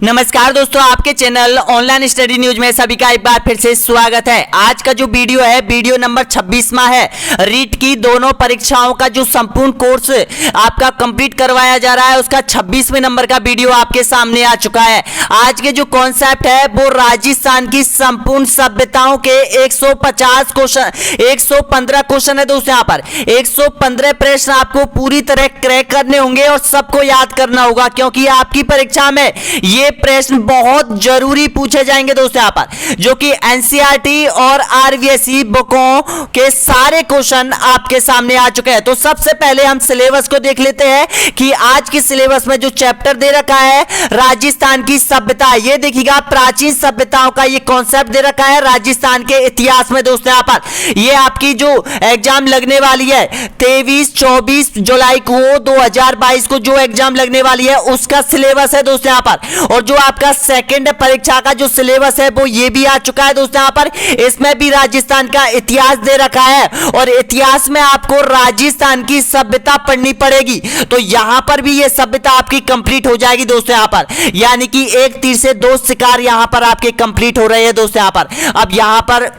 नमस्कार दोस्तों, आपके चैनल ऑनलाइन स्टडी न्यूज में सभी का एक बार फिर से स्वागत है। आज का जो वीडियो है वीडियो नंबर 26वां है। रीट की दोनों परीक्षाओं का जो संपूर्ण कोर्स आपका कंप्लीट करवाया जा रहा है उसका 26वें नंबर का वीडियो आपके सामने आ चुका है। आज के जो कॉन्सेप्ट है वो राजस्थान की संपूर्ण सभ्यताओं के 150 क्वेश्चन 115 क्वेश्चन है दोस्तों। यहाँ पर 115 प्रश्न आपको पूरी तरह क्रैक करने होंगे और सबको याद करना होगा, क्योंकि आपकी परीक्षा में ये प्रश्न बहुत जरूरी पूछे जाएंगे दोस्तों। यहाँ पर जो कि एनसीईआरटी और आरवीएसई बुकों के सारे क्वेश्चन आपके सामने आ चुके हैं। तो सबसे पहले हम सिलेबस को देख लेते हैं कि आज के सिलेबस में जो चैप्टर दे रखा है राजस्थान की सभ्यता, ये देखिएगा प्राचीन सभ्यताओं का ये कॉन्सेप्ट दे रखा है राजस्थान के इतिहास में दोस्तों। यहाँ पर ये आपकी जो एग्जाम लगने वाली है 23-24 जुलाई को 2022 को जो एग्जाम लगने वाली है उसका सिलेबस है दोस्तों। यहाँ पर और जो आपका सेकंड परीक्षा का जो सिलेबस है वो ये भी आ चुका है दोस्तों। यहाँ पर इसमें भी राजस्थान का इतिहास दे रखा है और इतिहास में आपको राजस्थान की सभ्यता पढ़नी पड़ेगी। तो यहां पर भी ये सभ्यता आपकी कंप्लीट हो जाएगी दोस्तों। यहाँ पर यानी कि एक तीर से दो शिकार यहां पर आपके कंप्लीट हो रहे हैं दोस्तों। यहाँ पर अब यहां पर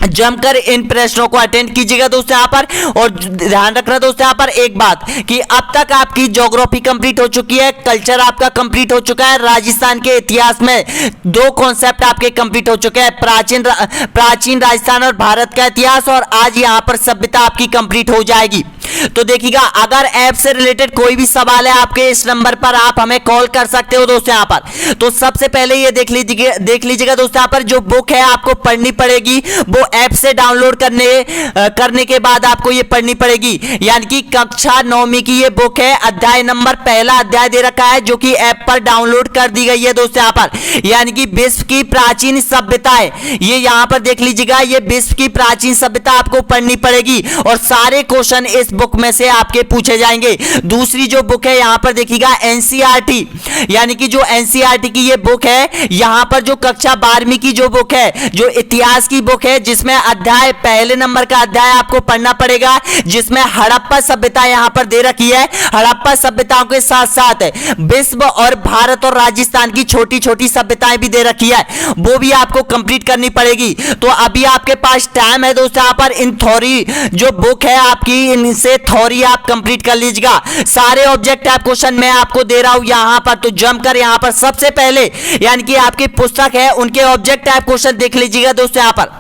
जमकर इन प्रश्नों को अटेंड कीजिएगा दोस्तों। यहाँ पर और ध्यान रखना दोस्तों यहाँ पर एक बात कि अब तक आपकी ज्योग्राफी कंप्लीट हो चुकी है, कल्चर आपका कंप्लीट हो चुका है, राजस्थान के इतिहास में दो कॉन्सेप्ट आपके कंप्लीट हो चुके हैं, प्राचीन राजस्थान और भारत का इतिहास, और आज यहाँ पर सभ्यता आपकी कंप्लीट हो जाएगी। तो देखिएगा, अगर ऐप से रिलेटेड कोई भी सवाल है आपके इस नंबर पर आप हमें कॉल कर सकते हो दोस्तों। यहाँ पर तो सबसे पहले ये देख लीजिएगा दोस्तों, यहाँ पर जो बुक है आपको पढ़नी पड़ेगी वो ऐप से डाउनलोड करने के बाद आपको ये पढ़नी पड़ेगी। यानी कि कक्षा 9वीं की ये बुक है, अध्याय नंबर पहला अध्याय दे रखा है जो कि ऐप पर डाउनलोड कर दी गई है दोस्तों। यहाँ पर यानी कि विश्व की प्राचीन सभ्यताएं, ये यहाँ पर देख लीजिएगा, ये विश्व की प्राचीन सभ्यता आपको पढ़नी पड़ेगी और सारे क्वेश्चन इस बुक में से आपके पूछे जाएंगे। दूसरी जो बुक है यहाँ पर देखिएगा एनसीईआरटी, यानी कि जो एनसीईआरटी की ये बुक है, यहाँ पर जो कक्षा 12वीं की जो बुक है, जो इतिहास की बुक है, जिसमें अध्याय पहले नंबर का अध्याय आपको पढ़ना पड़ेगा, जिसमें हड़प्पा सभ्यता यहाँ पर दे रखी है। हड़प्पा सभ्यताओं के साथ साथ विश्व और भारत और राजस्थान की छोटी छोटी सभ्यताएं भी दे रखी है, वो भी आपको कंप्लीट करनी पड़ेगी। तो अभी आपके पास टाइम है दोस्तों, यहाँ पर इन थ्योरी जो बुक है आपकी, इनसे थ्योरी आप कंप्लीट कर लीजिएगा। सारे ऑब्जेक्ट टाइप क्वेश्चन मैं आपको दे रहा हूं यहाँ पर, तो जमकर यहाँ पर सबसे पहले यानी कि आपकी पुस्तक है उनके ऑब्जेक्ट टाइप क्वेश्चन देख लीजिएगा दोस्तों। यहाँ पर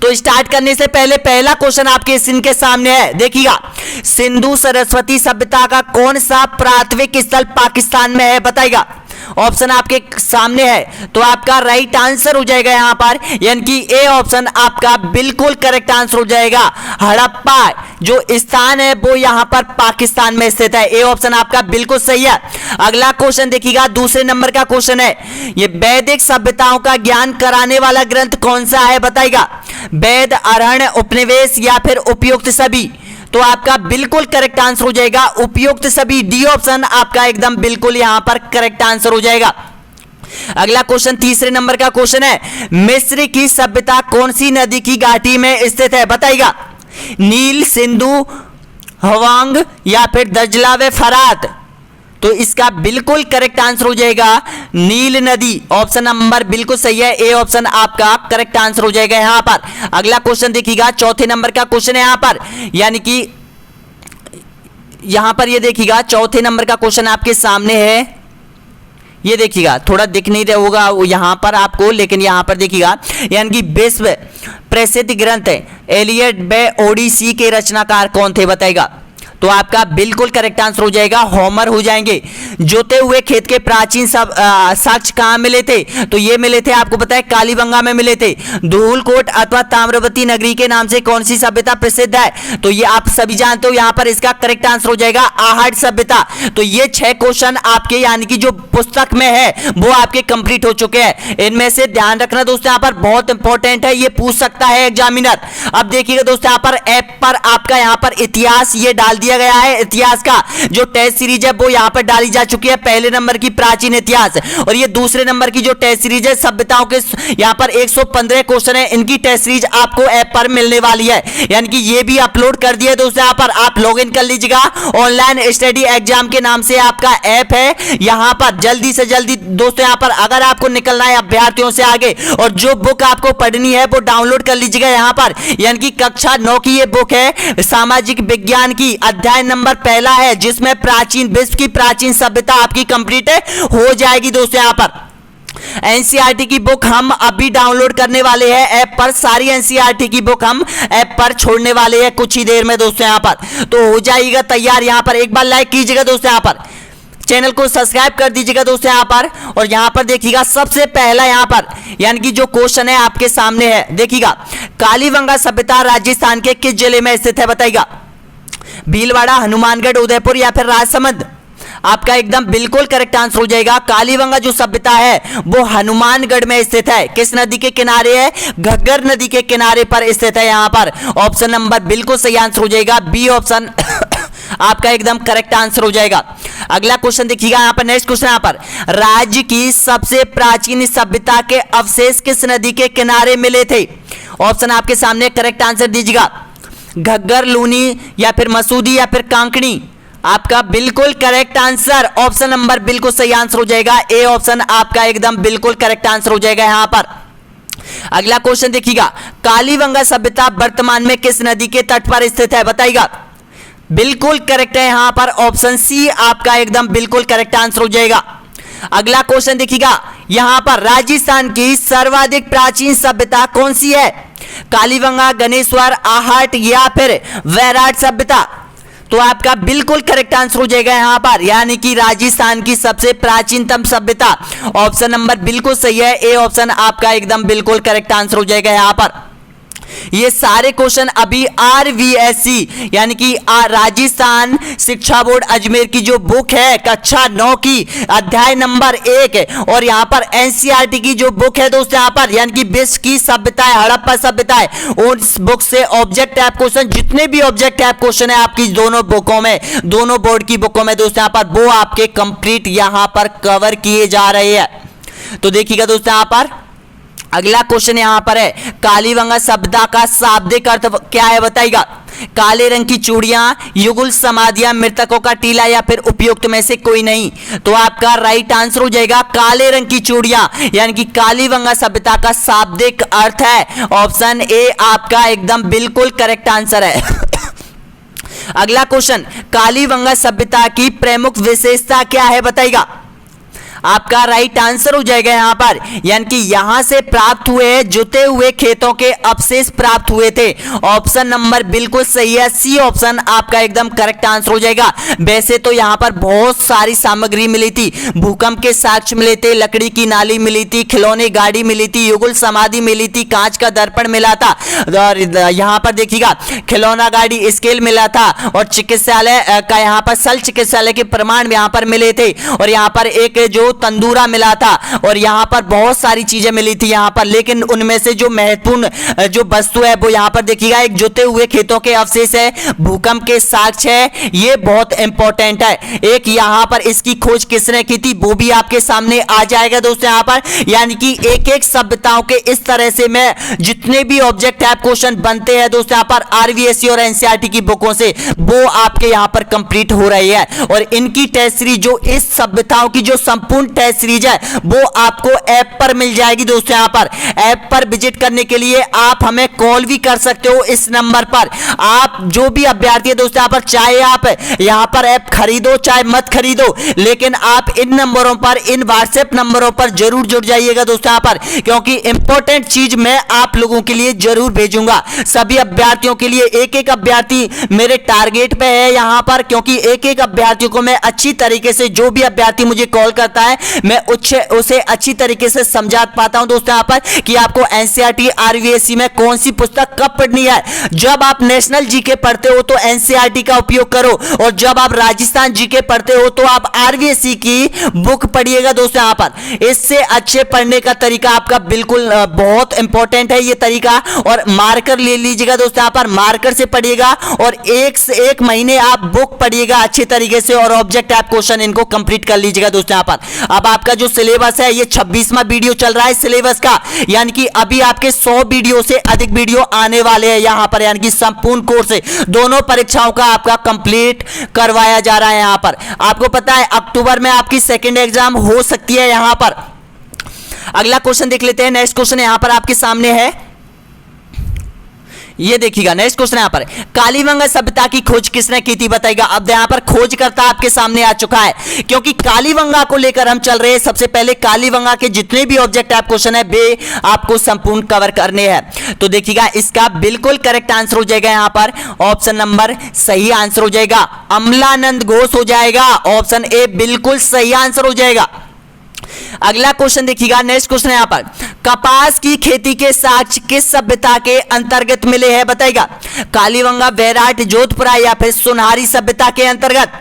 तो स्टार्ट करने से पहले पहला क्वेश्चन आपके स्क्रीन के सामने है, देखिएगा, सिंधु सरस्वती सभ्यता का कौन सा प्राथमिक स्थल पाकिस्तान में है, बताइएगा। ऑप्शन आपके सामने है, तो आपका राइट आंसर हो जाएगा यहाँ पर, यानी कि ए ऑप्शन आपका बिल्कुल करेक्ट आंसर हो जाएगा। हड़प्पा जो स्थान है वो यहाँ पर पाकिस्तान में स्थित है, ए ऑप्शन आपका बिल्कुल सही है। अगला क्वेश्चन देखिएगा, दूसरे नंबर का क्वेश्चन है, ये वैदिक सभ्यताओं का ज्ञान कराने वाला ग्रंथ कौन सा है, बताइएगा। वेद, अरण्य, उपनिवेश या फिर उपयुक्त सभी। तो आपका बिल्कुल करेक्ट आंसर हो जाएगा उपयुक्त सभी, डी ऑप्शन आपका एकदम बिल्कुल यहां पर करेक्ट आंसर हो जाएगा। अगला क्वेश्चन तीसरे नंबर का क्वेश्चन है, मिस्र की सभ्यता कौन सी नदी की घाटी में स्थित है, बताइएगा। नील, सिंधु, हवांग या फिर दजला व फरात। तो इसका बिल्कुल करेक्ट आंसर हो जाएगा नील नदी, ऑप्शन नंबर बिल्कुल सही है, ए ऑप्शन आपका करेक्ट आंसर हो जाएगा यहां पर। अगला क्वेश्चन देखिएगा, चौथे नंबर का क्वेश्चन है यहां पर, यानी कि यहां पर ये देखिएगा चौथे नंबर का क्वेश्चन आपके सामने है, ये देखिएगा, थोड़ा दिख नहीं रहा होगा यहां पर आपको, लेकिन यहां पर देखिएगा, यानी कि विश्व प्रसिद्ध ग्रंथ एलियड व ओडिसी के रचनाकार कौन थे, बताएगा। तो आपका बिल्कुल करेक्ट आंसर हो जाएगा होमर हो जाएंगे। जोते हुए खेत के प्राचीन साक्ष्य कहां मिले थे, तो ये मिले थे आपको पता है कालीबंगा में मिले थे। धूलकोट अथवा ताम्रवती नगरी के नाम से कौन सी सभ्यता प्रसिद्ध है, तो ये आप सभी जानते हो, यहां पर इसका करेक्ट आंसर हो जाएगा आहट सभ्यता। तो ये 6 क्वेश्चन आपके यानी कि जो पुस्तक में है वो आपके कंप्लीट हो चुके हैं। इनमें से ध्यान रखना दोस्तों, यहाँ पर बहुत इंपॉर्टेंट है, ये पूछ सकता है एग्जामिनर। अब देखिएगा दोस्तों, यहाँ पर ऐप पर आपका यहाँ पर इतिहास ये डाल दिया दिया गया है इतिहास का जो टेस्ट सीरीज है वो यहाँ पर डाली जा चुकी है। पहले नंबर की प्राचीन इतिहास और ये दूसरे नंबर की जो टेस्ट सीरीज है सभ्यताओं के यहाँ पर 115 क्वेश्चन है, इनकी टेस्ट सीरीज आपको ऐप पर मिलने वाली है, यानी कि ये भी अपलोड कर दिया दोस्तों। यहाँ पर आप लॉग इन कर लीजिएगा, ऑनलाइन स्टडी एग्जाम के नाम से आपका ऐप है। यहाँ पर जल्दी से जल्दी दोस्तों यहाँ पर अगर आपको निकलना है अभ्यर्थियों से आगे और जो बुक आपको पढ़नी है वो डाउनलोड कर लीजिएगा यहाँ पर, यानी कि कक्षा 9 की ये बुक है सामाजिक विज्ञान की, अध्याय नंबर पहला है जिसमें प्राचीन विश्व की प्राचीन सभ्यता आपकी कंप्लीट हो जाएगी दोस्तों। यहाँ पर एनसीईआरटी की बुक हम अभी डाउनलोड करने वाले हैं ऐप पर, सारी एनसीईआरटी की बुक हम ऐप पर छोड़ने वाले हैं कुछ ही देर में दोस्तों। यहाँ पर तो हो जाएगा तैयार। यहाँ पर एक बार लाइक कीजिएगा दोस्तों, यहाँ पर चैनल को सब्सक्राइब कर दीजिएगा दोस्तों यहाँ पर। और यहाँ पर देखिएगा सबसे पहला यहाँ पर यानी कि जो क्वेश्चन है आपके सामने है, देखिएगा कालीबंगा सभ्यता राजस्थान के किस जिले में स्थित है बताइएगा? भीलवाड़ा, हनुमानगढ़, उदयपुर या फिर राजसमंद? आपका एकदम बिल्कुल करेक्ट आंसर हो जाएगा। कालीबंगा जो सभ्यता है वो हनुमानगढ़ में स्थित है। किस नदी के किनारे है? घग्गर नदी के किनारे पर स्थित है। यहाँ पर ऑप्शन नंबर बिल्कुल सही आंसर हो जाएगा, बी ऑप्शन आपका एकदम करेक्ट आंसर हो जाएगा। अगला क्वेश्चन देखिएगा यहाँ पर, नेक्स्ट क्वेश्चन यहाँ पर, राज्य की सबसे प्राचीन सभ्यता के अवशेष किस नदी के किनारे मिले थे? ऑप्शन आपके सामने, करेक्ट आंसर दीजिएगा। घग्गर, लूनी या फिर मसूदी या फिर कांकड़ी? आपका बिल्कुल करेक्ट आंसर ऑप्शन नंबर बिल्कुल सही आंसर हो जाएगा, ए ऑप्शन आपका एकदम बिल्कुल करेक्ट आंसर हो जाएगा यहाँ पर। अगला क्वेश्चन देखिएगा, कालीबंगा सभ्यता वर्तमान में किस नदी के तट पर स्थित है बताइएगा? बिल्कुल करेक्ट है यहाँ पर ऑप्शन सी आपका एकदम बिल्कुल करेक्ट आंसर हो जाएगा। अगला क्वेश्चन देखिएगा यहाँ पर, राजस्थान की सर्वाधिक प्राचीन सभ्यता कौन सी है? कालीबंगा, गणेश्वर, आहट या फिर वैराट सभ्यता? तो आपका बिल्कुल करेक्ट आंसर हो जाएगा यहाँ पर, यानी कि राजस्थान की सबसे प्राचीनतम सभ्यता। ऑप्शन नंबर बिल्कुल सही है, ए ऑप्शन आपका एकदम बिल्कुल करेक्ट आंसर हो जाएगा यहाँ पर। ये सारे क्वेश्चन अभी आरवीएससी यानी कि राजस्थान शिक्षा बोर्ड अजमेर की जो बुक है कक्षा 9 की अध्याय नंबर 1 और यहाँ पर एनसीईआरटी की जो बुक है दोस्तों यहाँ पर यानी कि विश्व की सभ्यताएं, हड़प्पा सभ्यताएं, उस बुक से ऑब्जेक्ट टाइप क्वेश्चन, जितने भी ऑब्जेक्ट टाइप क्वेश्चन है आपकी दोनों बुकों में, दोनों बोर्ड की बुकों में दोस्तों यहाँ पर, वो आपके कंप्लीट यहाँ पर कवर किए जा रहे हैं। तो देखिएगा दोस्तों यहाँ पर अगला क्वेश्चन यहां पर है, कालीबंगा सभ्यता का शाब्दिक अर्थ क्या है बताइएगा? काले रंग की चूड़ियां, युगल समाधियां, मृतकों का टीला या फिर उपयुक्त में से कोई नहीं? तो आपका राइट आंसर हो जाएगा काले रंग की चूड़ियां, यानी कि कालीबंगा सभ्यता का शाब्दिक अर्थ है ऑप्शन ए आपका एकदम बिल्कुल करेक्ट आंसर है। अगला क्वेश्चन, कालीबंगा सभ्यता की प्रमुख विशेषता क्या है बताइएगा? आपका राइट आंसर हो जाएगा यहाँ पर, यानी कि यहां से प्राप्त हुए जुते हुए खेतों के अवशेष प्राप्त हुए थे। ऑप्शन नंबर बिल्कुल सही है, सी ऑप्शन आपका एकदम करेक्ट आंसर हो जाएगा। वैसे तो यहाँ पर बहुत सारी सामग्री मिली थी, भूकंप के साक्ष्य मिले थे, लकड़ी की नाली मिली थी, खिलौने गाड़ी मिली थी, युगल समाधि मिली थी, कांच का दर्पण मिला था और यहाँ पर देखिएगा खिलौना गाड़ी स्केल मिला था और चिकित्सालय का यहाँ पर शल्य चिकित्सालय के प्रमाण यहाँ पर मिले थे और यहाँ पर एक जो तंदूरा मिला था और यहाँ पर बहुत सारी चीजें मिली थी यहाँ पर, लेकिन उनमें से जो महत्वपूर्ण जो वस्तु है वो यहाँ पर देखिएगा एक जुते हुए खेतों के अवशेष है, भूकंप के साक्ष्य है, ये बहुत इंपॉर्टेंट है। एक यहाँ पर इसकी खोज किसने की थी वो भी आपके सामने आ जाएगा दोस्तों यहाँ पर, यानी कि एक एक सभ्यताओं के इस तरह से मैं जितने भी ऑब्जेक्ट टाइप क्वेश्चन बनते हैं दोस्तों यहाँ पर आरवीएससी और एनसीईआरटी की बुकों से वो आपके यहाँ पर कंप्लीट हो रही है और इनकी टेस्ट सीरीज जो इस सभ्यताओं की जो संपूर्ण टेस्ट सीरीज है वो आपको ऐप पर मिल जाएगी दोस्तों। यहाँ पर ऐप पर विजिट करने के लिए आप हमें कॉल भी कर सकते हो इस नंबर पर। आप जो भी अभ्यर्थी है दोस्तों यहाँ पर, चाहे आप यहाँ पर ऐप खरीदो चाहे मत खरीदो, लेकिन आप इन नंबरों पर, इन व्हाट्सएप नंबरों पर जरूर जुड़ जाइएगा दोस्तों यहाँ पर, क्योंकि इंपॉर्टेंट चीज मैं आप लोगों के लिए जरूर भेजूंगा। सभी अभ्यर्थियों के लिए एक एक अभ्यर्थी मेरे टारगेट पे है यहाँ पर, क्योंकि एक एक अभ्यर्थियों को मैं अच्छी तरीके से, जो भी अभ्यर्थी मुझे कॉल करता है है मैं उसे अच्छी तरीके से समझा पाता हूं दोस्तों यहाँ पर कि आपको एनसीईआरटी आरवीएससी में कौन सी पुस्तक कब पढ़नी है। जब आप नेशनल जीके पढ़ते हो तो एनसीईआरटी का उपयोग करो, और जब आप राजस्थान जीके पढ़ते हो तो आप आरवीएससी की बुक पढ़िएगा दोस्तों यहाँ पर। इससे अच्छे पढ़ने का तरीका आपका बिल्कुल बहुत इंपॉर्टेंट है ये तरीका। और मार्कर ले लीजिएगा दोस्तों यहाँ पर, मार्कर से पढ़िएगा और एक से एक महीने आप बुक पढ़िएगा अच्छे तरीके से और ऑब्जेक्ट टाइप क्वेश्चन इनको कंप्लीट कर लीजिएगा दोस्तों यहाँ पर। अब आपका जो सिलेबस है ये 26वां वीडियो चल रहा है सिलेबस का, यानी कि अभी आपके 100 वीडियो से अधिक वीडियो आने वाले हैं यहाँ पर, यानी कि संपूर्ण कोर्स दोनों परीक्षाओं का आपका कंप्लीट करवाया जा रहा है यहाँ पर। आपको पता है अक्टूबर में आपकी सेकेंड एग्जाम हो सकती है यहाँ पर। अगला क्वेश्चन देख लेते हैं। नेक्स्ट क्वेश्चन यहां पर आपके सामने है, ये देखिएगा। नेक्स्ट क्वेश्चन यहां पर, कालीबंगा सभ्यता की खोज किसने की थी बताइएगा। अब यहां पर खोजकर्ता आपके सामने आ चुका है, क्योंकि कालीबंगा को लेकर हम चल रहे हैं। सबसे पहले कालीबंगा के जितने भी ऑब्जेक्ट आप क्वेश्चन है वे आपको संपूर्ण कवर करने हैं। तो देखिएगा इसका बिल्कुल करेक्ट आंसर हो जाएगा यहां पर ऑप्शन नंबर सही आंसर हो जाएगा, अमलानंद घोष हो जाएगा। ऑप्शन ए बिल्कुल सही आंसर हो जाएगा। अगला क्वेश्चन देखिएगा। नेक्स्ट क्वेश्चन यहां पर, कपास की खेती के साक्ष्य किस सभ्यता के अंतर्गत मिले हैं बताइएगा। कालीबंगा, बैराट, जोधपुरा या फिर सुनहरी सभ्यता के अंतर्गत।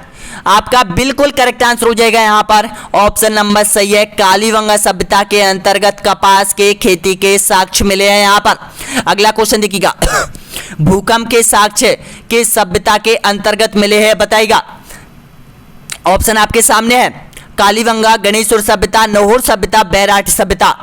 आपका बिल्कुल करेक्ट आंसर हो जाएगा यहां पर ऑप्शन नंबर सही है, कालीबंगा सभ्यता के अंतर्गत कपास के खेती के साक्ष्य मिले हैं यहां पर। अगला क्वेश्चन देखिएगा, भूकंप के साक्ष्य किस सभ्यता के अंतर्गत मिले हैं बताइएगा। ऑप्शन आपके सामने है, कालीबंगा, गणेशपुर सभ्यता, नौहर सभ्यता, बैराट सभ्यता।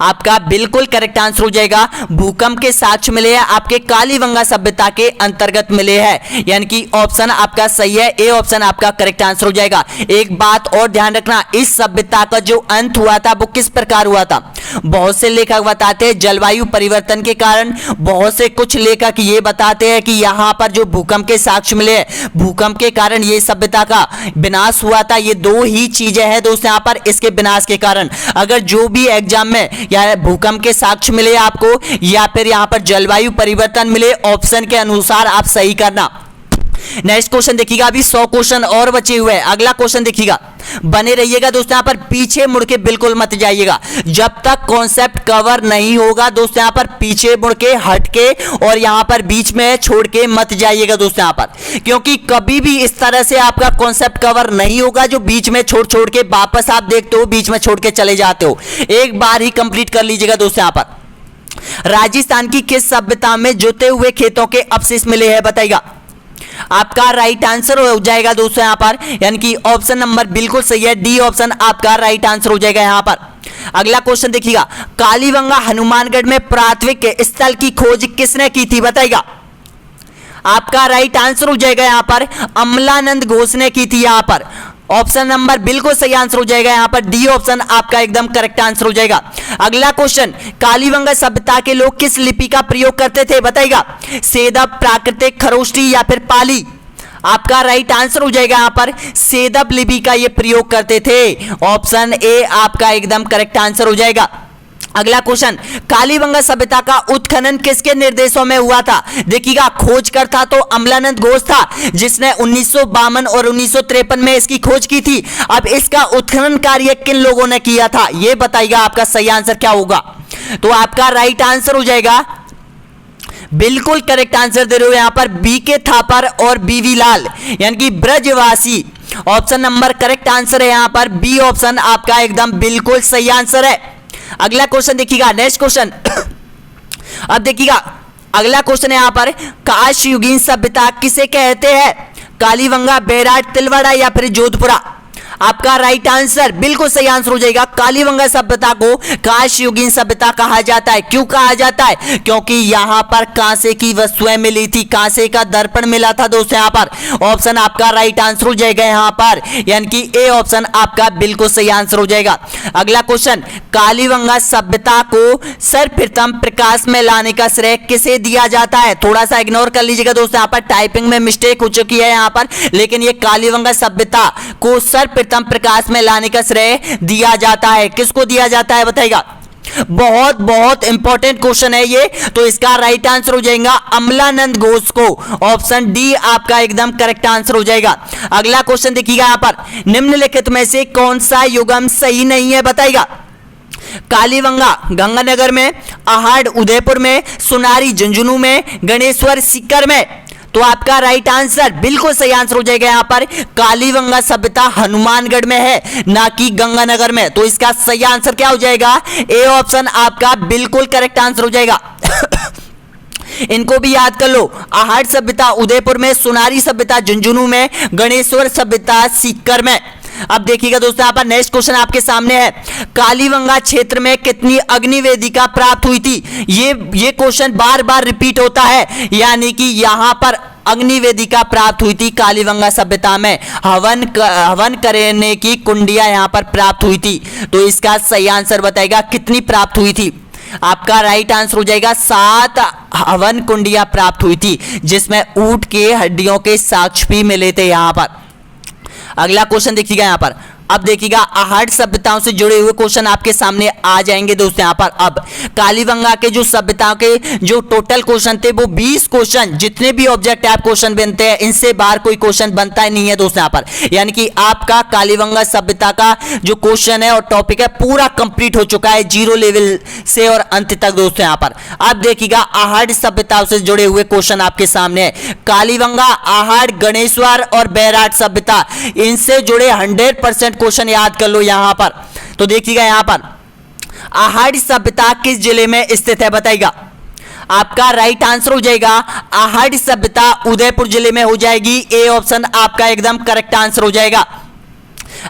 आपका बिल्कुल करेक्ट आंसर हो जाएगा, भूकंप के साक्ष्य मिले हैं आपके कालीबंगा सभ्यता के अंतर्गत मिले हैं, यानी कि ऑप्शन आपका सही है, ए ऑप्शन आपका करेक्ट आंसर हो जाएगा। एक बात और ध्यान रखना, इस सभ्यता का जो अंत हुआ था वो किस प्रकार हुआ था। बहुत से लेखक बताते हैं जलवायु परिवर्तन के कारण, बहुत से कुछ लेखक ये बताते हैं कि यहां पर जो भूकंप के साक्ष्य मिले हैं, भूकंप के कारण ये सभ्यता का विनाश हुआ था। ये दो ही चीजें हैं दोस्तों यहां पर, इसके विनाश के कारण। अगर जो भी एग्जाम में या भूकंप के साक्ष्य मिले आपको या फिर यहां पर जलवायु परिवर्तन मिले, ऑप्शन के अनुसार आप सही करना। नेक्स्ट क्वेश्चन देखिएगा, अभी 100 क्वेश्चन और बचे हुए हैं। अगला क्वेश्चन देखिएगा, बने रहिएगा दोस्तों यहां पर, पीछे मुड़ के बिल्कुल मत जाइएगा जब तक कॉन्सेप्ट कवर नहीं होगा। दोस्तों यहां पर पीछे मुड़ के, हट के और यहां पर बीच में छोड़ के मत जाइएगा दोस्तों यहां पर, क्योंकि कभी भी इस तरह से आपका कॉन्सेप्ट कवर नहीं होगा जो बीच में छोड़ छोड़ के वापस आप देखते हो, बीच में छोड़ के चले जाते हो। एक बार ही कंप्लीट कर लीजिएगा दोस्तों यहां पर। राजस्थान की किस सभ्यता में जोते हुए खेतों के अवशेष मिले हैं बताइएगा। आपका राइट आंसर हो जाएगा दोस्तों यहां पर, यानी कि ऑप्शन नंबर बिल्कुल सही है, डी ऑप्शन आपका राइट आंसर हो जाएगा यहां पर। अगला क्वेश्चन देखिएगा, कालीबंगा हनुमानगढ़ में प्राथमिक स्थल की खोज किसने की थी बताइएगा। आपका राइट आंसर हो जाएगा यहां पर, अमलानंद घोष ने की थी यहां पर। ऑप्शन नंबर बिल्कुल सही आंसर हो जाएगा यहां पर, डी ऑप्शन आपका एकदम करेक्ट आंसर हो जाएगा। अगला क्वेश्चन, कालीबंगा सभ्यता के लोग किस लिपि का प्रयोग करते थे बताइएगा। सेदब, प्राकृतिक, खरोष्टी या फिर पाली। आपका राइट आंसर हो जाएगा यहां पर, सेदब लिपि का ये प्रयोग करते थे। ऑप्शन ए आपका एकदम करेक्ट आंसर हो जाएगा। अगला क्वेश्चन, कालीबंगा सभ्यता का उत्खनन किसके निर्देशों में हुआ था। देखिएगा खोजकर्ता तो अमलानंद घोष था जिसने 1952 और 1953 में इसकी खोज की थी। अब इसका उत्खनन कार्य किन लोगों ने किया था यह बताइएगा, आपका सही आंसर क्या होगा। तो आपका राइट आंसर हो जाएगा, बिल्कुल करेक्ट आंसर दे रहे हो यहां पर, बी के थापर और बीवी लाल यानी कि ब्रजवासी। ऑप्शन नंबर करेक्ट आंसर है यहां पर, बी ऑप्शन आपका एकदम बिल्कुल सही आंसर है। अगला क्वेश्चन देखिएगा, नेक्स्ट क्वेश्चन। अब देखिएगा अगला क्वेश्चन है यहां पर, काश युगीन सभ्यता किसे कहते हैं। कालीबंगा, बैराट, तिलवाड़ा या फिर जोधपुरा। आपका राइट आंसर बिल्कुल सही आंसर हो जाएगा, कालीबंगा सभ्यता को काश युगीन सभ्यता कहा जाता है। क्यों कहा जाता है, क्योंकि यहां पर कांसे की वस्तुएं मिली थी, कांसे का दर्पण मिला था दोस्तों यहां पर। ऑप्शन आपका राइट आंसर हो जाएगा यहां पर, यानी कि ए ऑप्शन आपका बिल्कुल सही आंसर हो जाएगा। अगला क्वेश्चन, कालीबंगा सभ्यता को सर्वप्रथम प्रकाश में लाने का श्रेय किसे दिया जाता है। थोड़ा सा इग्नोर कर लीजिएगा दोस्तों, यहां पर टाइपिंग में मिस्टेक हो चुकी है यहां पर, लेकिन ये कालीबंगा सभ्यता को सर्वप्रथम प्रकाश में लाने का श्रेय दिया जाता है। किसको दिया जाता है बताइएगा। बहुत बहुत इंपॉर्टेंट क्वेश्चन है ये। तो इसका राइट आंसर हो जाएगा अमलानंद घोष को, ऑप्शन डी आपका एकदम करेक्ट आंसर हो जाएगा। अगला क्वेश्चन देखिएगा यहां पर, निम्नलिखित में से कौन सा युग्म सही नहीं है बताइएगा। कालीबंगा गंगानगर में, आहड़ उदयपुर में, सुनारी झुंझुनू में, गणेश्वर सीकर में। तो आपका राइट आंसर बिल्कुल सही आंसर हो जाएगा यहां पर कालीबंगा सभ्यता हनुमानगढ़ में है, ना कि गंगानगर में। तो इसका सही आंसर क्या हो जाएगा, ए ऑप्शन आपका बिल्कुल करेक्ट आंसर हो जाएगा। इनको भी याद कर लो, आहड़ सभ्यता उदयपुर में, सुनारी सभ्यता झुंझुनू में, गणेश्वर सभ्यता सीकर में। अब देखिएगा दोस्तों, यहाँ पर नेक्स्ट क्वेश्चन आपके सामने है, कालीबंगा क्षेत्र में कितनी अग्निवेदिका प्राप्त हुई थी। ये क्वेश्चन बार बार रिपीट होता है, यानी कि यहां पर अग्निवेदिका प्राप्त हुई थी कालीबंगा सभ्यता में, हवन करने की कुंडिया यहां पर प्राप्त हुई थी। तो इसका सही आंसर बताएगा कितनी प्राप्त हुई थी। आपका राइट आंसर हो जाएगा 7 हवन कुंडिया प्राप्त हुई थी, जिसमें ऊंट के हड्डियों के साक्ष्य भी मिले थे यहां पर। अगला क्वेश्चन देखिएगा यहां पर, अब देखिएगा आहड़ सभ्यताओं से जुड़े हुए क्वेश्चन आपके सामने आ जाएंगे दोस्तों। यहां पर अब कालीबंगा के जो सभ्यताओं के जो टोटल क्वेश्चन थे वो 20 क्वेश्चन, जितने भी ऑब्जेक्ट आप क्वेश्चन बनते हैं इनसे बाहर कोई क्वेश्चन बनता ही नहीं है दोस्तों यहां पर। यानी कि आपका कालीबंगा सभ्यता का जो क्वेश्चन है और टॉपिक है पूरा कंप्लीट हो चुका है, 0 लेवल से और अंत तक दोस्तों यहां पर। अब देखिएगा आहड़ सभ्यताओं से जुड़े हुए क्वेश्चन आपके सामने है, कालीबंगा, आहड़, गणेश्वर और बैराट सभ्यता, इनसे जुड़े 100% क्वेश्चन याद कर लो यहां पर। तो देखिएगा यहां पर, आहड़ सभ्यता किस जिले में स्थित है बताइएगा। आपका राइट आंसर हो जाएगा आहड़ सभ्यता उदयपुर जिले में हो जाएगी, ए ऑप्शन आपका एकदम करेक्ट आंसर हो जाएगा।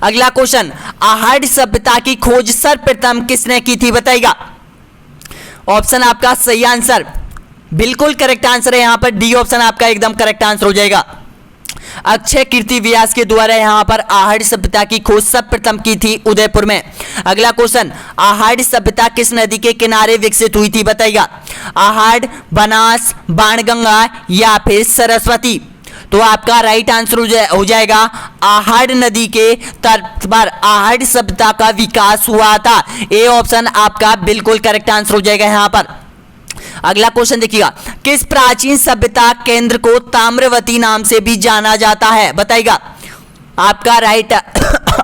अगला क्वेश्चन, आहड़ सभ्यता की खोज सर्वप्रथम किसने की थी बताइएगा। ऑप्शन आपका सही आंसर बिल्कुल करेक्ट आंसर है यहां पर, डी ऑप्शन आपका एकदम करेक्ट आंसर हो जाएगा। अक्षय कीर्ति व्यास के द्वारा यहां पर आहड़ सभ्यता की खोज सर्वप्रथम की थी उदयपुर में। अगला क्वेश्चन, आहड़ सभ्यता किस नदी के किनारे विकसित हुई थी बताइएगा। आहड़, बनास, बाणगंगा या फिर सरस्वती। तो आपका राइट आंसर हो जाएगा आहड़ नदी के तट पर आहड़ सभ्यता का विकास हुआ था, ए ऑप्शन आपका बिल्कुल करेक्ट आंसर हो जाएगा यहां पर। अगला क्वेश्चन देखिएगा, किस प्राचीन सभ्यता केंद्र को ताम्रवती नाम से भी जाना जाता है बताइएगा। आपका राइट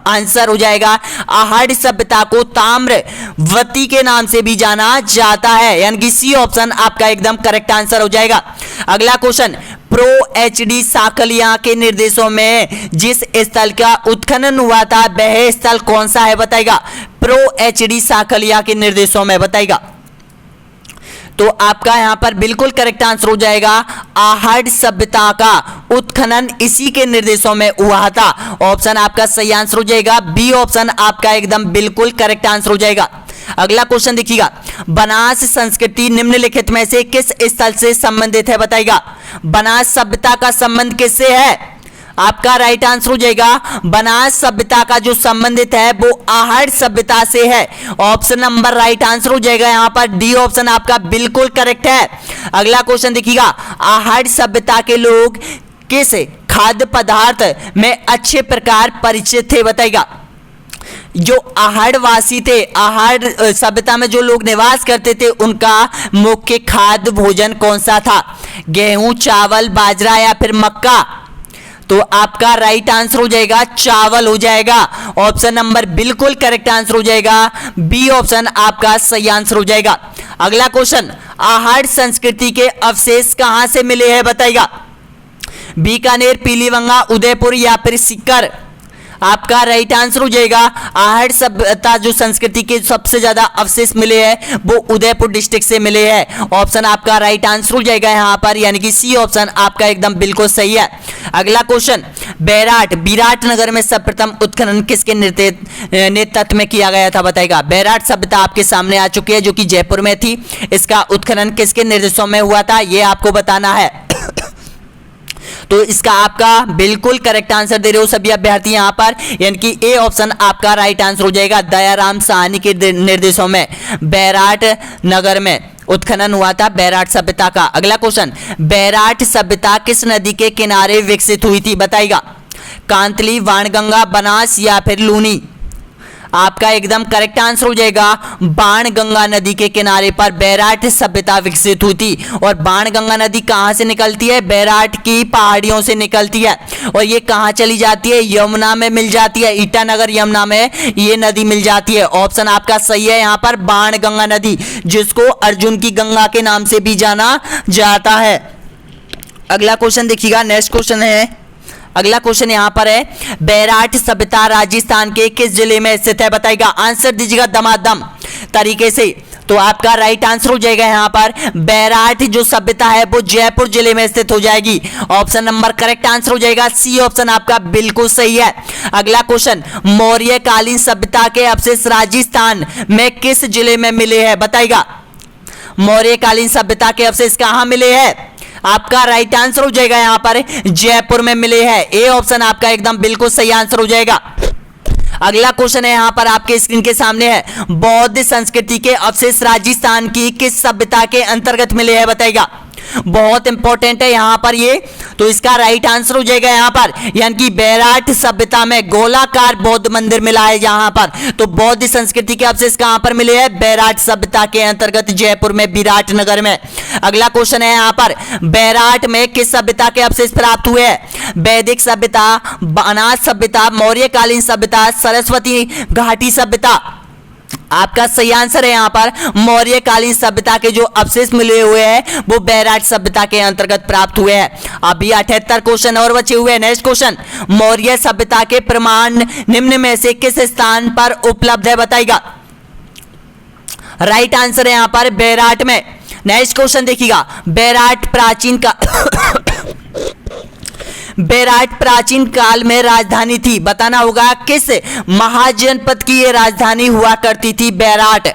आंसर हो जाएगा आहड़ सभ्यता को ताम्रवती के नाम से भी जाना जाता है, यानी कि सी ऑप्शन आपका एकदम करेक्ट आंसर हो जाएगा। अगला क्वेश्चन, प्रो एचडी साकलिया के निर्देशों में जिस स्थल का उत्खनन हुआ था वह स्थल कौन सा है बताइएगा। प्रो एचडी साकलिया के निर्देशों में बताइएगा। तो आपका यहां पर बिल्कुल करेक्ट आंसर हो जाएगा आहड़ सभ्यता का उत्खनन इसी के निर्देशों में हुआ था, ऑप्शन आपका सही आंसर हो जाएगा, बी ऑप्शन आपका एकदम बिल्कुल करेक्ट आंसर हो जाएगा। अगला क्वेश्चन देखिएगा, बनास संस्कृति निम्नलिखित में से किस स्थल से संबंधित है बताइएगा। बनास सभ्यता का संबंध किससे है। आपका राइट आंसर हो जाएगा बनास सभ्यता का जो संबंधित है वो आहड़ सभ्यता से है, ऑप्शन नंबर राइट आंसर हो जाएगा यहां पर, डी ऑप्शन आपका बिल्कुल करेक्ट है। अगला क्वेश्चन देखिएगा, आहड़ सभ्यता के लोग किस खाद्य पदार्थ में अच्छे प्रकार परिचित थे बताइएगा। जो आहड़ वासी थे, आहड़ सभ्यता में जो लोग निवास करते थे उनका मुख्य खाद्य भोजन कौन सा था, गेहूं, चावल, बाजरा या फिर मक्का। तो आपका राइट आंसर हो जाएगा चावल हो जाएगा, ऑप्शन नंबर बिल्कुल करेक्ट आंसर हो जाएगा, बी ऑप्शन आपका सही आंसर हो जाएगा। अगला क्वेश्चन, आहड़ संस्कृति के अवशेष कहां से मिले हैं बताइएगा। बीकानेर, पीलीभंगा, उदयपुर या फिर सीकर। आपका राइट आंसर हो जाएगा आहड़ सभ्यता जो संस्कृति के सबसे ज्यादा अवशेष मिले हैं वो उदयपुर डिस्ट्रिक्ट से मिले हैं, ऑप्शन आपका राइट आंसर हो जाएगा यहां पर, यानी कि सी ऑप्शन आपका एकदम बिल्कुल सही है। अगला क्वेश्चन, बैराट विराटनगर में सर्वप्रथम उत्खनन किसके नेतृत्व में किया गया था बताइएगा। बैराट सभ्यता आपके सामने आ चुकी है जो कि जयपुर में थी, इसका उत्खनन किसके निर्देशों में हुआ था ये आपको बताना है। तो इसका आपका बिल्कुल करेक्ट आंसर दे रहे हो सभी अभ्यर्थी यहां पर, यानी कि ए ऑप्शन आपका राइट आंसर हो जाएगा, दयाराम साहनी के निर्देशों में बैराट नगर में उत्खनन हुआ था बैराट सभ्यता का। अगला क्वेश्चन, बैराट सभ्यता किस नदी के किनारे विकसित हुई थी बताइएगा। कांतली, वाणगंगा, बनास या फिर लूनी। आपका एकदम करेक्ट आंसर हो जाएगा बाणगंगा नदी के किनारे पर बैराट सभ्यता विकसित हुई थी। और बाणगंगा नदी कहां से निकलती है? बैराट की पहाड़ियों से निकलती है। और ये कहां चली जाती है? यमुना में मिल जाती है, ईटानगर यमुना में ये नदी मिल जाती है। ऑप्शन आपका सही है यहां पर बाणगंगा नदी, जिसको अर्जुन की गंगा के नाम से भी जाना जाता है। अगला क्वेश्चन देखिएगा, नेक्स्ट क्वेश्चन है, अगला क्वेश्चन यहां पर है बैराट सभ्यता राजस्थान के किस जिले में स्थित है? बताइएगा, आंसर दीजिएगा दमादम तरीके से। तो आपका राइट आंसर हो जाएगा यहां पर बैराट जो सभ्यता है वो जयपुर जिले में स्थित हो जाएगी। ऑप्शन नंबर करेक्ट आंसर हो जाएगा सी ऑप्शन आपका बिल्कुल सही है। अगला क्वेश्चन, मौर्य कालीन सभ्यता के अवशेष राजस्थान में किस जिले में मिले हैं? बताइएगा, मौर्य कालीन सभ्यता के अवशेष कहां मिले हैं? आपका राइट आंसर हो जाएगा यहां पर जयपुर में मिले हैं। ए ऑप्शन आपका एकदम बिल्कुल सही आंसर हो जाएगा। अगला क्वेश्चन है यहां पर आपके स्क्रीन के सामने है, बौद्ध संस्कृति के अवशेष राजस्थान की किस सभ्यता के अंतर्गत मिले हैं? बताइएगा, बहुत इंपॉर्टेंट है यहां पर ये। तो इसका राइट आंसर हो जाएगा यहां पर, यानी कि बैराट सभ्यता में गोलाकार बौद्ध मंदिर मिला है यहां पर। तो बौद्ध संस्कृति के अवशेष कहां पर मिले हैं? बैराट सभ्यता के अंतर्गत जयपुर में, विराटनगर में। अगला क्वेश्चन है यहां पर, बैराट में किस सभ्यता के अवशेष प्राप्त हुए हैं? वैदिक सभ्यता, बनास सभ्यता, मौर्यकालीन सभ्यता, सरस्वती घाटी सभ्यता। आपका सही आंसर है यहां पर मौर्यकालीन सभ्यता के जो अवशेष मिले हुए हैं वो बैराट सभ्यता के अंतर्गत प्राप्त हुए हैं। अभी 78 क्वेश्चन और बचे हुए हैं। नेक्स्ट क्वेश्चन, मौर्य सभ्यता के प्रमाण निम्न में से किस स्थान पर उपलब्ध है? बताइएगा, राइट आंसर है यहां पर बैराट में। नेक्स्ट क्वेश्चन देखिएगा, बैराट प्राचीन काल में राजधानी थी। बताना होगा किस महाजनपद की ये राजधानी हुआ करती थी? बैराट।